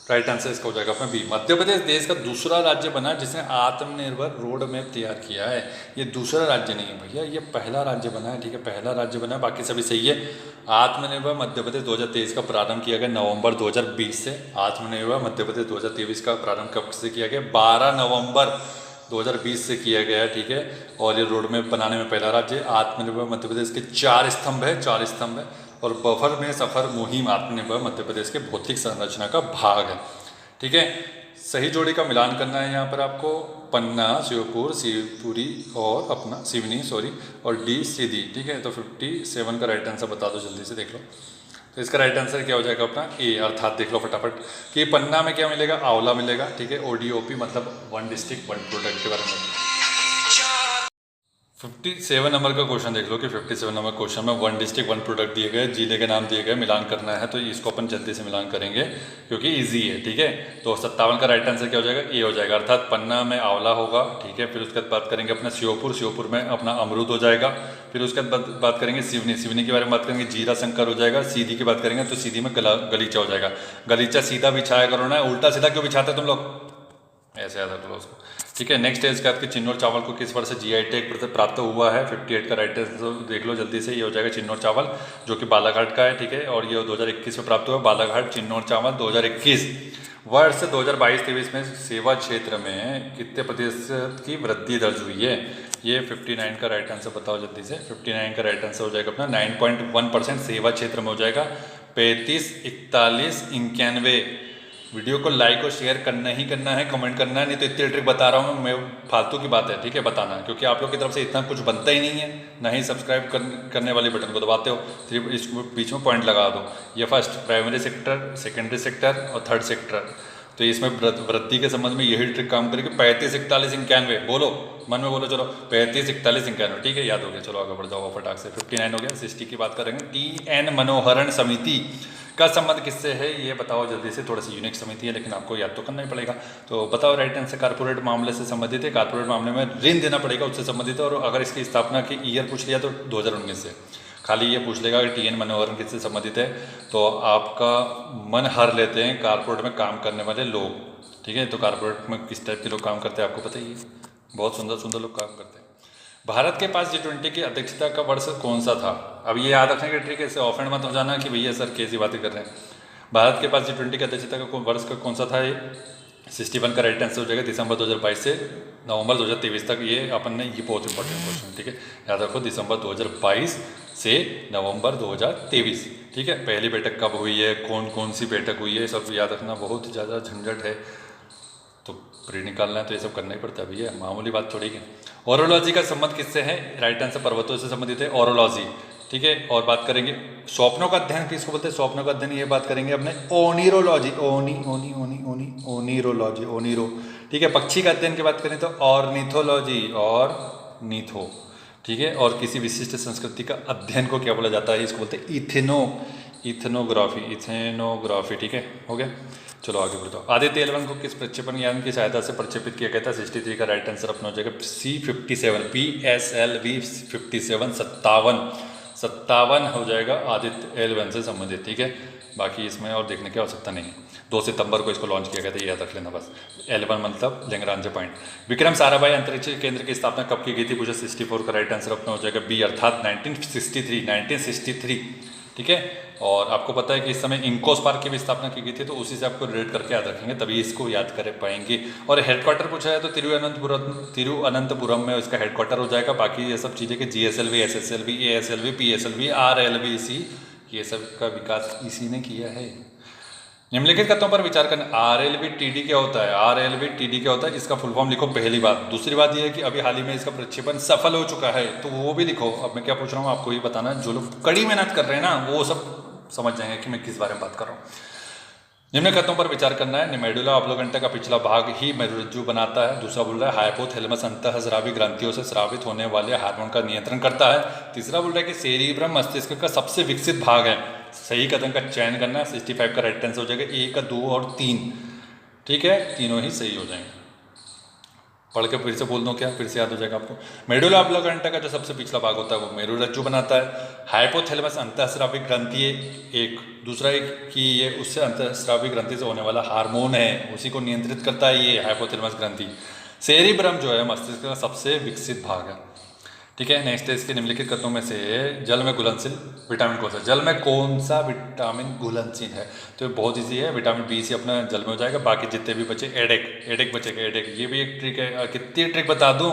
राइट आंसर इसका हो जाएगा अपना बी। मध्य प्रदेश देश का दूसरा राज्य बना जिसने आत्मनिर्भर रोड मैप तैयार किया है। ये दूसरा राज्य नहीं है भैया, ये पहला राज्य बना है। ठीक है, पहला राज्य बना है, बाकी सभी सही है। आत्मनिर्भर मध्य प्रदेश 2023 का प्रारंभ किया गया नवंबर 2020 से। आत्मनिर्भर मध्य प्रदेश 2023 का प्रारंभ कब से किया गया, 12 नवंबर 2020 से किया गया है। ठीक है, और ये रोड मैप बनाने में पहला राज्य। आत्मनिर्भर मध्य प्रदेश के 4 स्तंभ है, 4 स्तंभ है, और बफर में सफर मुहिम आत्मनिर्भर मध्य प्रदेश के भौतिक संरचना का भाग है। ठीक है, सही जोड़ी का मिलान करना है यहाँ पर आपको, पन्ना, शिवपुर, शिवपुरी और अपना सिवनी और डी सीधी। ठीक है, तो 57 का राइट आंसर बता दो जल्दी से, देख लो। तो इसका राइट आंसर क्या हो जाएगा अपना ए, अर्थात देख लो फटाफट कि पन्ना में क्या मिलेगा, आंवला मिलेगा। ठीक है, ओडीओपी मतलब 1 डिस्ट्रिक्ट 1 प्रोडक्ट के बारे में। 57 नंबर का क्वेश्चन देख लो कि 57 नंबर क्वेश्चन में 1 डिस्ट्रिक्ट 1 प्रोडक्ट दिए गए, जिले के नाम दिए गए, मिलान करना है, तो इसको अपन जल्दी से मिलान करेंगे क्योंकि इजी है। ठीक है, तो 57 का राइट आंसर क्या हो जाएगा, ए हो जाएगा, अर्थात पन्ना में आंवला होगा। ठीक है, फिर उसके बाद बात करेंगे अपना शिवपुर में अपना अमरूद हो जाएगा। फिर उसके बाद बात करेंगे सिवनी के बारे में बात करेंगे, जीरा शंकर हो जाएगा। सीधी की बात करेंगे तो सीधी में गलीचा हो जाएगा। गलीचा सीधा बिछाया करो ना, उल्टा सीधा क्यों बिछाते तुम लोग, ऐसे याद रख लो उसको। ठीक है, नेक्स्ट है इसका कि चिन्नौर चावल को किस वर्ष से जीआई टैग प्राप्त हुआ है। 58 का राइट आंसर देख लो जल्दी से, ये हो जाएगा चिन्नौर चावल जो कि बालाघाट का है। ठीक है, और ये 2021 में प्राप्त हुआ, बालाघाट चिन्नौर चावल 2021। वर्ष 2022-23 में सेवा क्षेत्र में कितने प्रतिशत की वृद्धि दर्ज हुई है, ये 59 का राइट आंसर बताओ जल्दी से। 59 का राइट आंसर हो जाएगा अपना 9.1% सेवा क्षेत्र में हो जाएगा। 35, 41, 91। वीडियो को लाइक और शेयर करना ही करना है, कमेंट करना है, नहीं तो इतनी ट्रिक बता रहा हूँ मैं, फालतू की बात है। ठीक है, बताना, क्योंकि आप लोग की तरफ से इतना कुछ बनता ही नहीं है, ना ही सब्सक्राइब करने वाले बटन को दबाते हो, सिर्फ इस बीच में पॉइंट लगा दो। ये first primary sector, secondary sector और थर्ड सेक्टर, तो इसमें वृद्धि के संबंध में यही ट्रिक काम करेगी। 35, 41, 91 बोलो, मन में बोलो, चलो 35, 41, 91। ठीक है, याद हो गया, चलो आगे बढ़ जाओ फटाक से। 59 हो गया, 60 की बात करेंगे। TN मनोहरण समिति का संबंध किससे है, ये बताओ जल्दी से। थोड़ा सी यूनिक समिति है लेकिन आपको याद तो करना ही पड़ेगा, तो बताओ। राइट आंसर कारपोरेट मामले से संबंधित है, कारपोरेट मामले में ऋण देना पड़ेगा उससे संबंधित है। और अगर इसकी स्थापना की ईयर पूछ लिया तो 2019 से, खाली ये पूछ लेगा कि TN मनोहरण किससे संबंधित है, तो आपका मन हर लेते हैं कारपोरेट में काम करने वाले लोग। ठीक है, तो कारपोरेट में किस टाइप के लोग काम करते हैं आपको पता ही है, बहुत सुंदर सुंदर लोग काम करते हैं। भारत के पास G20 की अध्यक्षता का वर्ष कौन सा था। अब ये याद रखने की ट्रिक है, इससे ऑफेंड मत हो जाना कि भैया सर कैसी बातें कर रहे हैं। भारत के पास G20 की अध्यक्षता का वर्ष का कौन सा था, ये 61 का राइट आंसर हो जाएगा दिसंबर 2022 से नवंबर 2023 तक। ये अपन ने, ये बहुत इंपॉर्टेंट क्वेश्चन, ठीक है, याद रखो, दिसंबर 2022 से नवंबर 2023, ठीक है। पहली बैठक कब हुई है, कौन कौन सी बैठक हुई है, सब याद रखना, बहुत ज़्यादा झंझट है, तो प्री निकालना है तो ये सब करना ही पड़ता है भैया, मामूली बात थोड़ी है। ओरोलॉजी का संबंध किससे है, राइट आंसर पर्वतों से संबंधित है ओरोलॉजी, ठीक है। और बात करेंगे स्वप्नों का अध्ययन किसको बोलते हैं, स्वप्नों का अध्ययन, ये बात करेंगे अपने ओनिरोलॉजी, ओनी ओनी ओनी ओनी ओनिरोलॉजी, ओनिरो, ठीक है। पक्षी का अध्ययन की बात करें तो ऑर्निथोलॉजी, और नीथो, ठीक है। और किसी विशिष्ट संस्कृति का अध्ययन को क्या बोला जाता है, इसको बोलते हैं इथेनोग्राफी, इथेनोग्राफी, ठीक है, हो गया। चलो आगे बढ़ो। आदित्य L1 को किस प्रक्षेपण यान की सहायता से प्रक्षेपित किया गया था, 63 का राइट आंसर अपना हो जाएगा C57, PSLV 57, 57 हो जाएगा आदित्य L1 से संबंधित, ठीक है। बाकी इसमें और देखने की आवश्यकता नहीं है। 2 सितंबर को इसको लॉन्च किया गया था, ये याद रख लेना बस। L1 मतलब लैग्रांज पॉइंट। विक्रम साराभाई अंतरिक्ष केंद्र की स्थापना कब की गई थी, पूछा 64 का राइट आंसर अपना हो जाएगा B, अर्थात 1963, ठीक है। और आपको पता है कि इस समय इंकोस पार्क की भी स्थापना की गई थी, तो उसी से आपको रिलेट करके याद रखेंगे, तभी इसको याद कर पाएंगे। और हेडक्वार्टर पूछा है तो तिरुवनंतपुरम में इसका हेडक्वार्टर हो जाएगा। बाकी ये सब चीज़ें कि GSLV, SSLV, ASLV, PSLV, RLVC, ये सब का विकास इसी ने किया है। निम्नलिखित कथनों पर विचार करना, RLVTD क्या होता है, RLVTD क्या होता है, इसका फुल फॉर्म लिखो, पहली बात। दूसरी बात यह है कि अभी हाल ही में इसका प्रक्षेपण सफल हो चुका है, तो वो भी लिखो। अब मैं क्या पूछ रहा हूँ आपको ये बताना, जो लोग कड़ी मेहनत कर रहे हैं ना, वो सब समझ जाएंगे कि मैं किस बारे में बात कर रहा हूँ। निम्न कथनों पर विचार करना है, मेडुला ऑब्लोगेंटा का पिछला भाग ही मेरुरज्जु बनाता है। दूसरा बोल रहा है हाइपोथैलेमस अंतःस्रावी ग्रंथियों से स्रावित होने वाले हार्मोन का नियंत्रण करता है। तीसरा बोल रहा है कि सेरिब्रम मस्तिष्क का सबसे विकसित भाग है। सही कथन का चयन करना है, 65 का राइट आंसर हो जाएगा, 1, 2 और 3, ठीक है, तीनों ही सही हो जाएंगे। पढ़ के फिर से बोल दूं क्या, फिर से याद हो जाएगा आपको। मेडुला ऑब्लोगेंटा का जो सबसे पिछला भाग होता है वो मेरुरज्जु बनाता है। हाइपोथैलेमस अंतःस्रावी ग्रंथि एक, दूसरा एक कि ये उससे अंतःस्रावी ग्रंथि से होने वाला हार्मोन है, उसी को नियंत्रित करता है ये हाइपोथैलेमस ग्रंथि। सेरिब्रम जो है मस्तिष्क का सबसे विकसित भाग है, ठीक है। नेक्स्ट है, इसके निम्नलिखित कथनों में से जल में घुलनशील विटामिन कौन सा, जल में कौन सा विटामिन घुलनशील है, तो बहुत ईजी है, विटामिन बी से अपना जल में हो जाएगा। बाकी जितने भी बचे एडेक बचेगा, एडेक, ये भी एक ट्रिक है। कितनी ट्रिक बता दूं,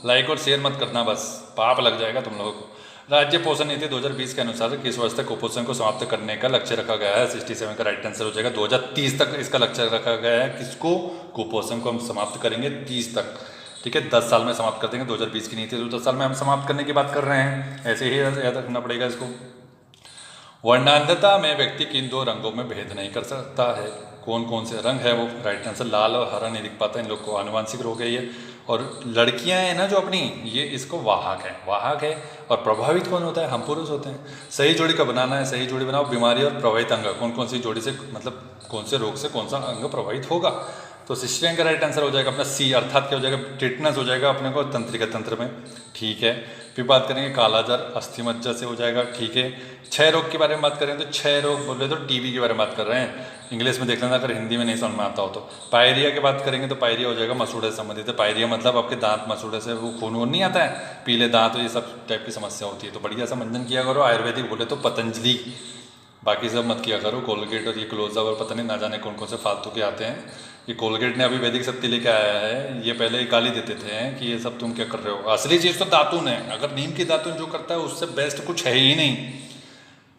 लाइक और शेयर मत करना, बस पाप लग जाएगा तुम लोगों को। राज्य पोषण नीति 2020 के अनुसार किस वर्ष तक कुपोषण को समाप्त करने का लक्ष्य रखा गया है, 67 का राइट आंसर हो जाएगा, 2030 तक इसका लक्ष्य रखा गया है। किसको, कुपोषण को हम समाप्त करेंगे 30 तक, ठीक है, 10 साल में समाप्त कर देंगे। 2020 की नीति तो 10 साल में हम समाप्त करने की बात कर रहे हैं, ऐसे ही याद रखना पड़ेगा इसको। वर्णांधता में व्यक्ति किन 2 रंगों में भेद नहीं कर सकता है, कौन कौन से रंग है वो, राइट आंसर लाल और हरा नहीं दिख पाता, इन लोग को आनुवांशिक रोग है ये। और लड़कियां हैं ना जो अपनी, ये इसको वाहक है। और प्रभावित कौन होता है, हम पुरुष होते हैं। सही जोड़ी का बनाना है, सही जोड़ी बनाओ। बीमारी और प्रभावित अंग, कौन कौन सी जोड़ी से, मतलब कौन से रोग से कौन सा अंग प्रभावित होगा, तो 60 का राइट आंसर हो जाएगा अपना C, अर्थात क्या हो जाएगा, टिटनस हो जाएगा अपने को तंत्रिका तंत्र में, ठीक है। फिर बात करेंगे कालाजार अस्थिमज्जा से हो जाएगा, ठीक है। क्षय रोग के बारे में बात करें तो क्षय रोग बोल रहे तो टीबी के बारे में बात कर रहे हैं, इंग्लिश में देख लेना अगर हिंदी में नहीं समझ में आता हो तो। पायरिया की बात करेंगे तो पायरिया हो जाएगा मसूड़े से संबंधित है। पायरिया मतलब आपके दांत मसूड़े से वो खून वून नहीं आता है, पीले दांत, ये सब टाइप की समस्या होती है, तो बढ़िया सा मंजन किया करो। आयुर्वेदिक बोले तो पतंजलि, बाकी सब मत किया करो। कोलगेट और ये क्लोजअप और पता नहीं ना जाने कौन कौन से फालतू के आते हैं। ये कोलगेट ने अभी वैदिक शक्ति लेके आया है, ये पहले गाली देते थे कि ये सब तुम क्या कर रहे हो। असली चीज़ तो दातुन है, अगर नीम की दातुन जो करता है उससे बेस्ट कुछ है ही नहीं।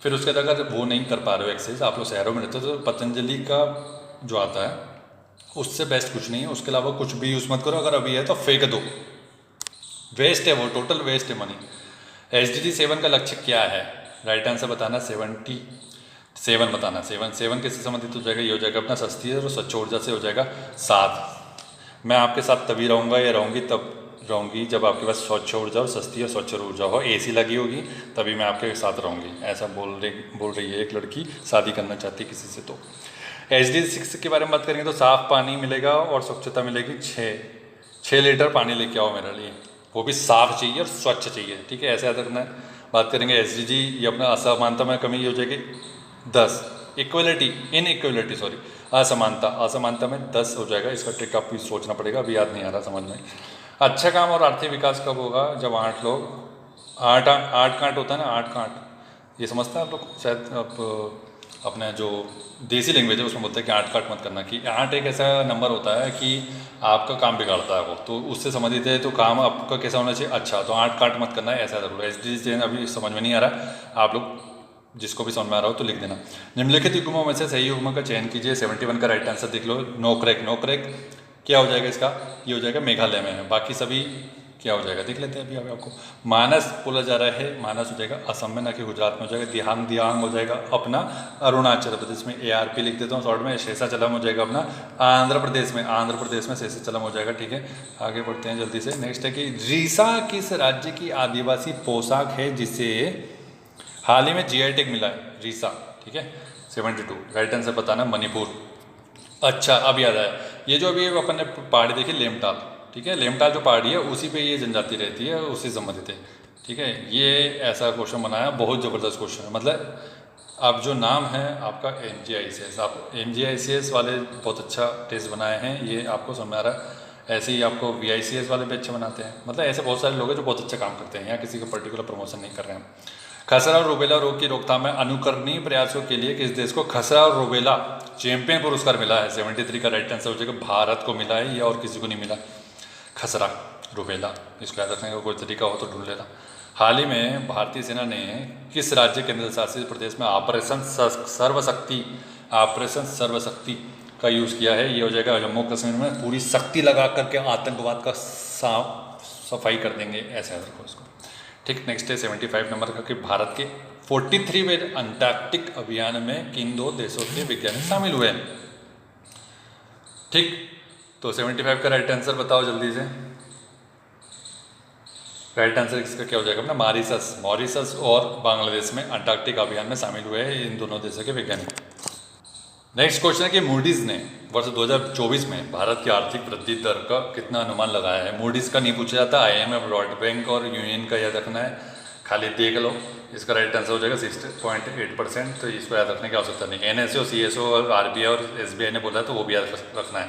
फिर उसके बाद अगर वो नहीं कर पा रहे हो एक्सरसाइज, आप लोग शहरों में रहते हो, तो पतंजलि का जो आता है उससे बेस्ट कुछ नहीं है। उसके अलावा कुछ भी यूज़ मत करो, अगर अभी है तो फेंक दो, वेस्ट है वो, टोटल वेस्ट है मनी। SDG 7 का लक्ष्य क्या है, राइट आंसर बताना, 77 बताना। 7 किससे संबंधित हो जाएगा, ये हो जाएगा अपना सस्ती और स्वच्छ ऊर्जा से हो जाएगा 7। मैं आपके साथ तभी रहूँगा या रहूँगी तब रहूँगी जब आपके पास स्वच्छ ऊर्जा और सस्ती और स्वच्छ ऊर्जा हो, AC लगी होगी, तभी मैं आपके साथ रहूँगी, ऐसा बोल रही है एक लड़की शादी करना चाहती है किसी से। तो SDG 6 के बारे में बात करेंगे तो साफ़ पानी मिलेगा और स्वच्छता मिलेगी। 6 लीटर पानी लेके आओ मेरे लिए, वो भी साफ़ चाहिए और स्वच्छ चाहिए, ठीक है, ऐसे याद रखना है। बात करेंगे SDG, ये अपना असमानता में कमी हो जाएगी 10, असमानता में 10 हो जाएगा। इसका ट्रिक आपको सोचना पड़ेगा, अभी याद नहीं आ रहा समझ में। अच्छा काम और आर्थिक विकास कब होगा, जब 8 लोग 8 कांट होता है ना, 8 कांट, ये समझता है आप लोग, शायद आप अपने जो देसी लैंग्वेज है उसमें बोलते हैं कि आंट काट मत करना, कि आंट एक ऐसा नंबर होता है कि आपका काम बिगाड़ता है वो, तो उससे संबंधित है तो काम आपका कैसा होना चाहिए, अच्छा, तो आंट काट मत करना है ऐसा ज़रूर है। एस डी अभी समझ में नहीं आ रहा, आप लोग जिसको भी समझ में आ रहा हो तो लिख देना। निम्नलिखित युग्मों में से सही युग्म का चयन कीजिए। 71 का राइट आंसर देख लो, नो क्रैक क्या हो जाएगा इसका, ये हो जाएगा मेघालय में है, बाकी सभी क्या हो जाएगा देख लेते हैं अभी आपको। मानस बोला जा रहा है, मानस हो जाएगा असम में, ना कि गुजरात में हो जाएगा। दियांग हो जाएगा अपना अरुणाचल प्रदेश में, ARP लिख देता हूँ शॉर्ट में। शेषाचलम हो जाएगा अपना आंध्र प्रदेश में शेषाचलम हो जाएगा, ठीक है। आगे बढ़ते हैं जल्दी से। नेक्स्ट है कि रीसा किस राज्य की आदिवासी पोशाक है जिसे हाल ही में GI टैग मिला है, रीसा, ठीक है। 72 राइट आंसर बताना, मणिपुर। अच्छा अब याद आया, ये जो अभी अपन ने पहाड़ी देखी लेमटाल, ठीक है, लेमटाल जो पहाड़ी है उसी पे ये जनजाति रहती है, उसी संबंधित है, ठीक है। ये ऐसा क्वेश्चन बनाया, बहुत ज़बरदस्त क्वेश्चन है, मतलब अब जो नाम है आपका MGICS, आप MGICS वाले बहुत अच्छा टेस्ट बनाए हैं, ये आपको समझ में आ रहा है। ऐसे ही आपको VICS वाले भी अच्छे बनाते हैं, मतलब ऐसे बहुत सारे लोग हैं जो बहुत अच्छा काम करते हैं, यहाँ किसी का पर्टिकुलर प्रमोशन नहीं कर रहे हैं। खसरा और रूबेला रोग की रोकथाम में अनुकरणीय प्रयासों के लिए किस देश को खसरा और रूबेला चैंपियन पुरस्कार मिला है? 73 का राइट आंसर हो जाएगा, भारत को मिला है, या और किसी को नहीं मिला। खसरा रूबेला, इसको याद रखने का कोई तरीका हो तो ढूंढ लेना। हाल ही में भारतीय सेना ने किस राज्य केंद्र शासित प्रदेश में ऑपरेशन सर्वशक्ति का यूज़ किया है? ये हो जाएगा जम्मू कश्मीर में, पूरी शक्ति लगा करके आतंकवाद का सफाई कर देंगे, ऐसा रखो इसको, ठीक। नेक्स्ट है 75 नंबर का कि भारत के 43वें अंटार्कटिक अभियान में किन 2 देशों के वैज्ञानिक शामिल हुए हैं? ठीक, तो 75 का राइट आंसर बताओ जल्दी से। राइट आंसर इसका क्या हो जाएगा अपना, मॉरिशस और बांग्लादेश में अंटार्कटिक अभियान में शामिल हुए हैं इन दोनों देशों के वैज्ञानिक। नेक्स्ट क्वेश्चन है कि मूडीज ने वर्ष 2024 में भारत की आर्थिक वृद्धि दर का कितना अनुमान लगाया है? मूडीज का नहीं पूछा जाता, IMF, वर्ल्ड बैंक और यूनियन का याद रखना है, खाली देख लो। इसका राइट आंसर हो जाएगा 6.8%, तो इसको याद रखने की आवश्यकता नहीं। NSO, CSO और RBI और SBI ने बोला तो वो भी याद रखना है।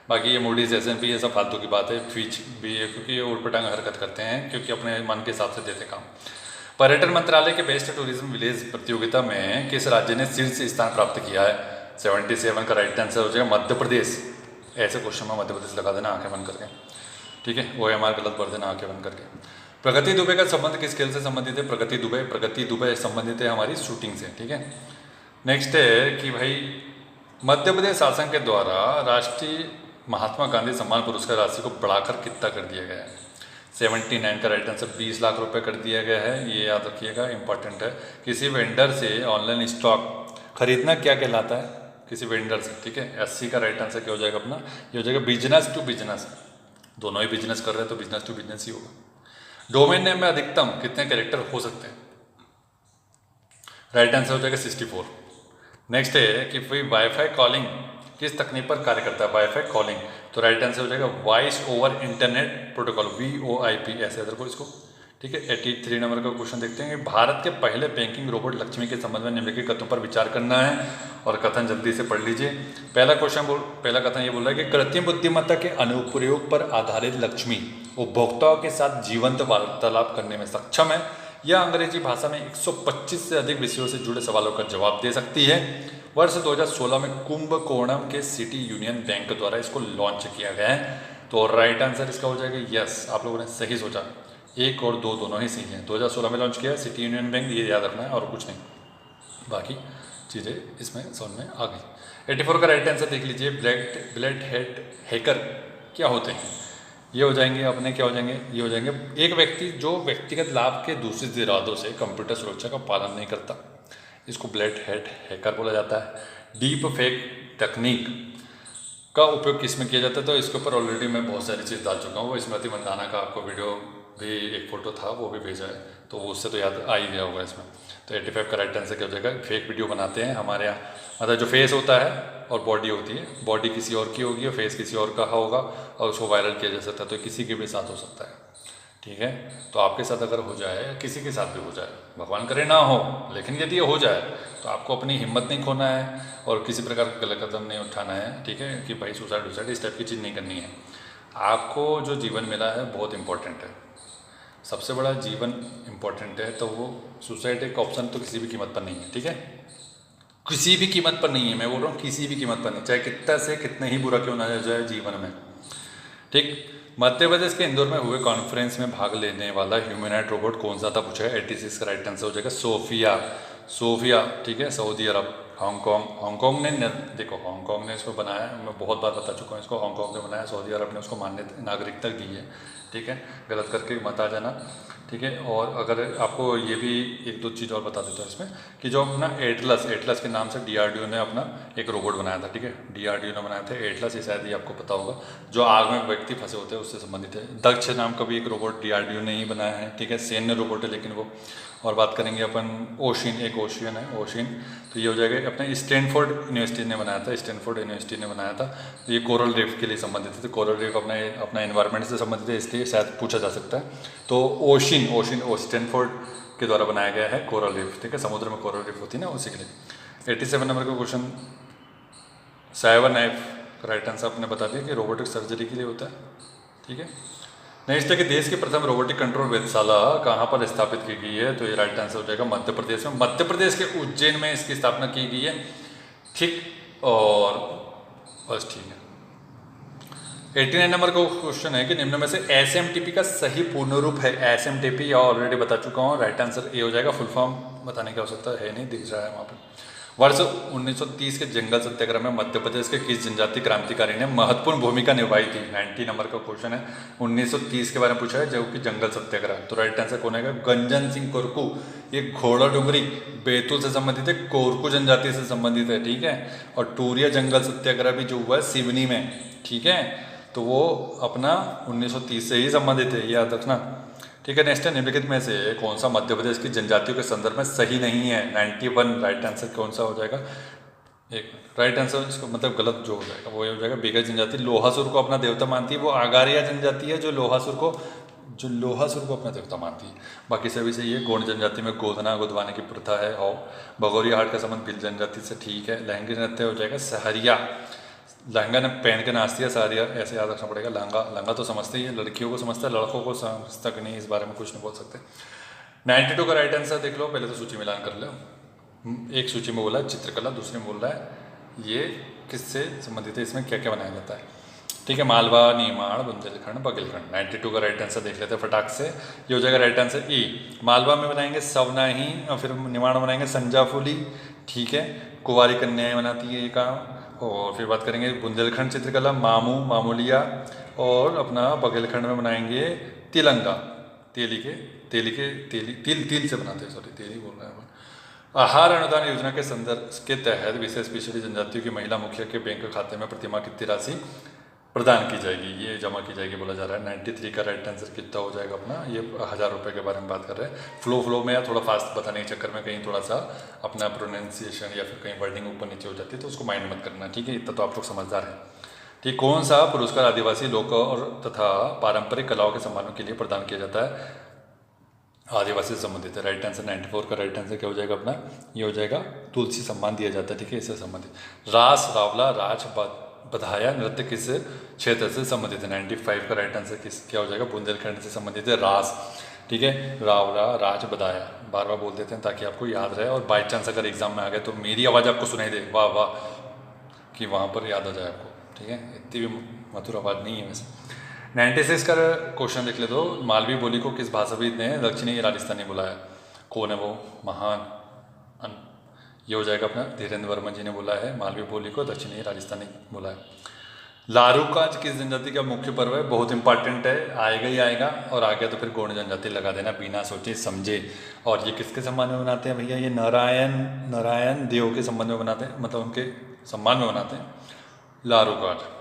बाकी ये मूडीज, S&P, ये सब फालतू की बात है। फिच भी है, क्योंकि ये उड़पटांग हरकत करते हैं, क्योंकि अपने मन के हिसाब से देते काम। पर्यटन मंत्रालय के बेस्ट टूरिज्म विलेज प्रतियोगिता में किस राज्य ने शीर्ष स्थान प्राप्त किया है? 77 का राइट आंसर हो जाएगा मध्य प्रदेश। ऐसे क्वेश्चन में मध्य प्रदेश लगा देना आंखें बंद करके, ठीक है। OMR गलत भर देना आंखें बंद करके। प्रगति दुबे का संबंध किस खेल से संबंधित है? प्रगति दुबे संबंधित है हमारी शूटिंग से, ठीक है। नेक्स्ट है कि भाई मध्य प्रदेश शासन के द्वारा राष्ट्रीय महात्मा गांधी सम्मान पुरस्कार राशि को बढ़ाकर कितना कर दिया गया है? 79 का राइट आंसर 20 लाख रुपए कर दिया गया है, ये याद रखिएगा, इंपॉर्टेंट है। किसी वेंडर से ऑनलाइन स्टॉक खरीदना क्या कहलाता है? किसी वेंडर से, ठीक है। 80 का राइट आंसर क्या हो जाएगा अपना, ये हो जाएगा बिजनेस टू बिजनेस, दोनों ही बिजनेस कर रहे हैं तो बिजनेस टू बिजनेस ही होगा। डोमेन नेम में अधिकतम कितने कैरेक्टर हो सकते हैं? राइट आंसर हो जाएगा 64। नेक्स्ट है कि भाई वाईफाई कॉलिंग किस तकनीक पर कार्य करता है? वाईफाई कॉलिंग, तो राइट आंसर हो जाएगा voice over internet protocol, VoIP, ऐसे अदर को इसको, ठीक है। 83 नंबर का क्वेश्चन देखते हैं कि भारत के पहले बैंकिंग रोबोट लक्ष्मी के संबंध में निम्नलिखित कथनों पर विचार करना है, और कथन जल्दी से पढ़ लीजिए। पहला कथन ये बोल रहा है कि कृत्रिम बुद्धिमत्ता के अनुप्रयोग पर आधारित लक्ष्मी उपभोक्ताओं के साथ जीवंत वार्तालाप करने में सक्षम है। यह अंग्रेजी भाषा में 125 से अधिक विषयों से जुड़े सवालों का जवाब दे सकती है। वर्ष 2016 में कुंभकोणम के सिटी यूनियन बैंक द्वारा इसको लॉन्च किया गया है, तो राइट आंसर इसका हो जाएगा यस। आप लोगों ने सही सोचा, 1 और 2 दोनों ही सही हैं। 2016 में लॉन्च किया सिटी यूनियन बैंक, ये याद रखना है और कुछ नहीं, बाकी चीज़ें इसमें समझ में आ गई। 84 का राइट आंसर देख लीजिए, ब्लैक हैट हैकर क्या होते हैं? ये हो जाएंगे अपने, क्या हो जाएंगे, ये हो जाएंगे एक व्यक्ति जो व्यक्तिगत लाभ के दूषित इरादों से कंप्यूटर सुरक्षा का पालन नहीं करता, इसको ब्लैक हैट हैकर बोला जाता है। डीप फेक तकनीक का उपयोग किस में किया जाता है? तो इसके ऊपर ऑलरेडी मैं बहुत सारी चीज़ डाल चुका हूँ, वो स्मृति मंदाना का आपको वीडियो भी, एक फ़ोटो था वो भी भेजा है, तो उससे तो याद आ ही गया होगा इसमें। तो 85 का राइट आंसर क्या हो जाएगा? फेक वीडियो बनाते हैं हमारे यहाँ, मतलब जो फेस होता है और बॉडी होती है, बॉडी किसी और की होगी और फेस किसी और का होगा, और उसको वायरल किया जा सकता है, तो किसी के भी साथ हो सकता है, ठीक है। तो आपके साथ अगर हो जाए, किसी के साथ भी हो जाए, भगवान करे ना हो, लेकिन यदि ये हो जाए तो आपको अपनी हिम्मत नहीं खोना है और किसी प्रकार का गलत कदम नहीं उठाना है, ठीक है, कि भाई सुसाइड इस टाइप की चीज़ नहीं करनी है। आपको जो जीवन मिला है बहुत इंपॉर्टेंट है, सबसे बड़ा जीवन इंपॉर्टेंट है, तो वो सुसाइड एक ऑप्शन तो किसी भी कीमत पर नहीं है, ठीक है। किसी भी कीमत पर नहीं है, मैं बोल रहा हूँ किसी भी कीमत पर नहीं, चाहे कितना से कितने ही बुरा क्यों ना जाए जीवन में। ठीक। मध्य प्रदेश के इंदौर में हुए कॉन्फ्रेंस में भाग लेने वाला ह्यूमैनॉइड रोबोट कौन सा था पूछा है। 86 का राइट आंसर हो जाएगा सोफिया। सोफिया, ठीक है, सऊदी अरब। हांगकांग, हांगकांग ने देखो हांगकांग ने इसको बनाया, मैं बहुत बार बता चुका हूँ इसको, हांगकांग ने बनाया, सऊदी अरब ने उसको मान्यता नागरिकता दी है। ठीक है, गलत करके मत आ जाना। ठीक है, और अगर आपको ये भी एक दो चीज़ और बता देता हूँ इसमें कि जो अपना एटलस के नाम से डीआरडीओ ने अपना एक रोबोट बनाया था। ठीक है, डीआरडीओ ने बनाया था एटलस, ये शायद ही आपको पता होगा, जो आग में व्यक्ति फंसे होते हैं उससे संबंधित है। दक्ष नाम का भी एक रोबोट डीआरडीओ ने ही बनाया है। ठीक है, सैन्य रोबोट है लेकिन वो। और बात करेंगे अपन ओशिन, एक ओशियन है ओशिन, तो ये हो जाएगा अपने स्टैनफोर्ड यूनिवर्सिटी ने बनाया था, स्टैनफोर्ड यूनिवर्सिटी ने बनाया था। तो ये कोरल रीफ के लिए संबंधित है, तो कोरल रीफ अपना एनवायरनमेंट से संबंधित है, इसलिए शायद पूछा जा सकता है। तो ओशिन स्टैनफोर्ड के द्वारा बनाया गया है कोरल रीफ। ठीक है, समुद्र में कोरल रीफ होती है ना, उसी के लिए। 87 नंबर का क्वेश्चन, साइबर नाइफ का राइट आंसर आपने बता दिया कि रोबोटिक सर्जरी के लिए होता है। ठीक है, नेक्स्ट है कि देश की प्रथम रोबोटिक कंट्रोल वेधशाला कहाँ पर स्थापित की गई है, तो ये राइट आंसर हो जाएगा मध्य प्रदेश में। मध्य प्रदेश के उज्जैन में इसकी स्थापना की गई है। ठीक, और बस ठीक है। 89 नंबर का क्वेश्चन है कि निम्न में से एसएमटीपी का सही पूर्ण रूप है। एसएमटीपी या ऑलरेडी बता चुका हूँ, राइट आंसर ए हो जाएगा। फुल फॉर्म बताने की आवश्यकता है नहीं, दिख रहा है वहाँ पे। वर्ष 1930 के जंगल सत्याग्रह में मध्य प्रदेश के किस जनजातीय क्रांतिकारी ने महत्वपूर्ण भूमिका निभाई थी। 90 नंबर का क्वेश्चन है, 1930 के बारे में पूछा है, जो कि जंगल सत्याग्रह। तो राइट आंसर कौन आएगा, गंजन सिंह कोरकू। ये घोड़ा डुंगरी बैतूल से संबंधित है, कोरकू जनजाति से संबंधित है। ठीक है, और टूरिया जंगल सत्याग्रह भी जो हुआ है सिवनी में, ठीक है, तो वो अपना 1930 से ही संबंधित है, याद रखना। ठीक है, नेक्स्ट है, निम्नलिखित में से कौन सा मध्य प्रदेश की जनजातियों के संदर्भ में सही नहीं है। 91 राइट आंसर कौन सा हो जाएगा, एक राइट आंसर इसको मतलब गलत जो हो जाएगा वो हो जाएगा बेगा जनजाति लोहासुर को अपना देवता मानती है। वो आगारिया जनजाति है जो लोहासुर को अपना देवता मानती है। बाकी सभी से ये गोंड जनजाति में गोदना गुदवाने की प्रथा है। और भगोरिया हाट का संबंध भिल जनजाति से। ठीक है, लहंगे नृत्य हो जाएगा सहरिया। लहंगा ने पहन के नाचती है सहरिया, ऐसे याद रखना पड़ेगा। लहंगा तो समझते ही है, लड़कियों को समझता है, लड़कों को समझता कि नहीं, इस बारे में कुछ नहीं बोल सकते। 92 का राइट आंसर देख लो, पहले तो सूची मिलान कर लो। एक सूची में बोला है चित्रकला, दूसरे में बोल रहा है ये किससे संबंधित है, इसमें क्या क्या बनाया जाता है। ठीक है, मालवा, निमाड़, बुंदेलखंड, बघेलखंड। 92 का राइट आंसर देख लेते हैं फटाक से। ये हो जाएगा राइट आंसर ई। मालवा में बनाएंगे सवनाही, और फिर निमाड़ में बनाएंगे संजाफुली। ठीक है, कुंवारी कन्याएं बनाती है ये काम। और फिर बात करेंगे बुंदेलखंड चित्रकला, मामू, मामूलिया। और अपना बघेलखंड में बनाएंगे तिलंगा, तिल से बनाते हैं, सॉरी तेली बोल रहे हैं। आहार अनुदान योजना के संदर्भ के तहत विशेष पिछड़ी जनजातियों की महिला मुखिया के बैंक खाते में प्रतिमाह कितनी राशि प्रदान की जाएगी, ये जमा की जाएगी बोला जा रहा है। 93 का राइट आंसर कितना हो जाएगा अपना, ये 1000 रुपये के बारे में बात कर रहे हैं। फ्लो में या थोड़ा फास्ट बताने के चक्कर में कहीं थोड़ा सा अपना प्रोनाउंसिएशन या फिर कहीं वर्डिंग ऊपर नीचे हो जाती है, तो उसको माइंड मत करना। ठीक है, इतना तो आप लोग समझदार हैं। ठीक, कौन सा पुरस्कार आदिवासी लोक और तथा पारंपरिक कलाओं के सम्मानों के लिए प्रदान किया जाता है, आदिवासी से संबंधित है। राइट आंसर 94 का राइट आंसर क्या हो जाएगा अपना, ये हो जाएगा तुलसी सम्मान दिया जाता है। ठीक है, इससे संबंधित। रास, रावला, राज, बधाया नृत्य किस क्षेत्र से संबंधित है। 95 का राइट आंसर क्या हो जाएगा, बुंदेलखंड से संबंधित है, रास। ठीक है, रावला, राज, बधाया बार बार बोल देते हैं ताकि आपको याद रहे, और बाई चांस अगर एग्जाम में आ गए तो मेरी आवाज़ आपको सुनाई दे, वाह वाह, कि वहाँ पर याद आ जाए आपको। ठीक है, इतनी भी मधुर आवाज़ नहीं है वैसे। 96 का क्वेश्चन देख ले तो, मालवी बोली को किस भाषाविद ने दक्षिणी राजस्थानी बुलाया, कौन है वो महान, ये हो जाएगा अपना धीरेन्द्र वर्मा जी ने बोला है, मालवी बोली को दक्षिणी राजस्थानी बोला है। लारूकाज किस जनजाति का मुख्य पर्व है, बहुत इंपॉर्टेंट है, आएगा ही आएगा, और आ गया तो फिर गोंड जनजाति लगा देना बिना सोचे समझे। और ये किसके सम्मान में बनाते हैं भैया, ये नारायण देव के संबंध में बनाते हैं, मतलब उनके सम्मान में बनाते हैं लारूकाज।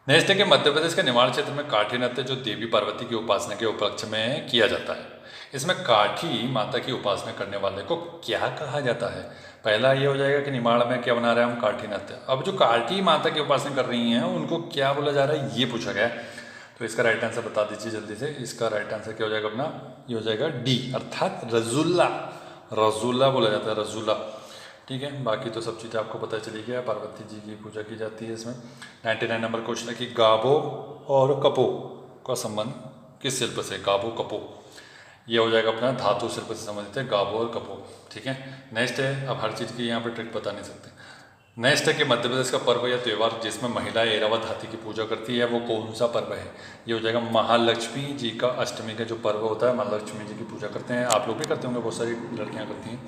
नेक्स्ट है कि मध्य प्रदेश के निमाड़ क्षेत्र में काठी नृत्य जो देवी पार्वती की उपासना के उपलक्ष्य में किया जाता है, इसमें काठी माता की उपासना करने वाले को क्या कहा जाता है। पहला ये हो जाएगा कि निमाड़ में क्या बना रहे हैं हम, काठी नृत्य। अब जो काठी माता की उपासना कर रही हैं उनको क्या बोला जा रहा है, ये पूछा गया है। तो इसका राइट आंसर बता दीजिए जल्दी से। इसका राइट आंसर क्या हो जाएगा अपना, ये हो जाएगा डी, अर्थात रजुल्ला। रजुल्ला बोला जाता है, रजुल्ला। ठीक है, बाकी तो सब चीज़ें आपको पता चली गया। पार्वती जी की पूजा की जाती है इसमें। 99 नंबर क्वेश्चन है कि गाबो और कपो का संबंध किस शिल्प से, गाबो कपो। ये हो जाएगा अपना धातु शिल्प से संबंधित गावो और कपो। ठीक है, नेक्स्ट है, अब हर चीज़ की यहाँ पे ट्रिक बता नहीं सकते। नेक्स्ट है कि मध्य प्रदेश का पर्व या त्यौहार जिसमें महिलाएं ऐरावत हाथी की पूजा करती है वो कौन सा पर्व है। ये हो जाएगा महालक्ष्मी जी का अष्टमी का जो पर्व होता है, महालक्ष्मी जी की पूजा करते हैं। आप लोग भी करते होंगे, बहुत सारी लड़कियां करती हैं।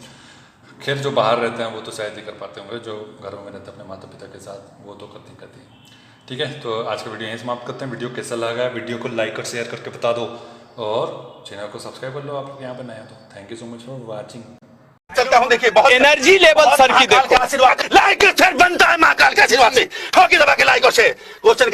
खैर जो बाहर रहते हैं वो तो शायद ही कर पाते होंगे, जो घरों में रहते हैं अपने माता पिता के साथ वो तो करती हैं। ठीक है, तो आज का वीडियो यहीं समाप्त करते हैं। वीडियो कैसा लगा, वीडियो को लाइक और शेयर करके बता दो, और चैनल को सब्सक्राइब कर लो आप लोग यहाँ पर नया तो। Thank you so much for watching. चलता हूं, देखिए बहुत एनर्जी लेवल सर की देखो, आशीर्वाद लाइक शेयर बनता है महाकाल के आशीर्वाद से। ठोकी दबा के लाइक और शेयर क्वेश्चन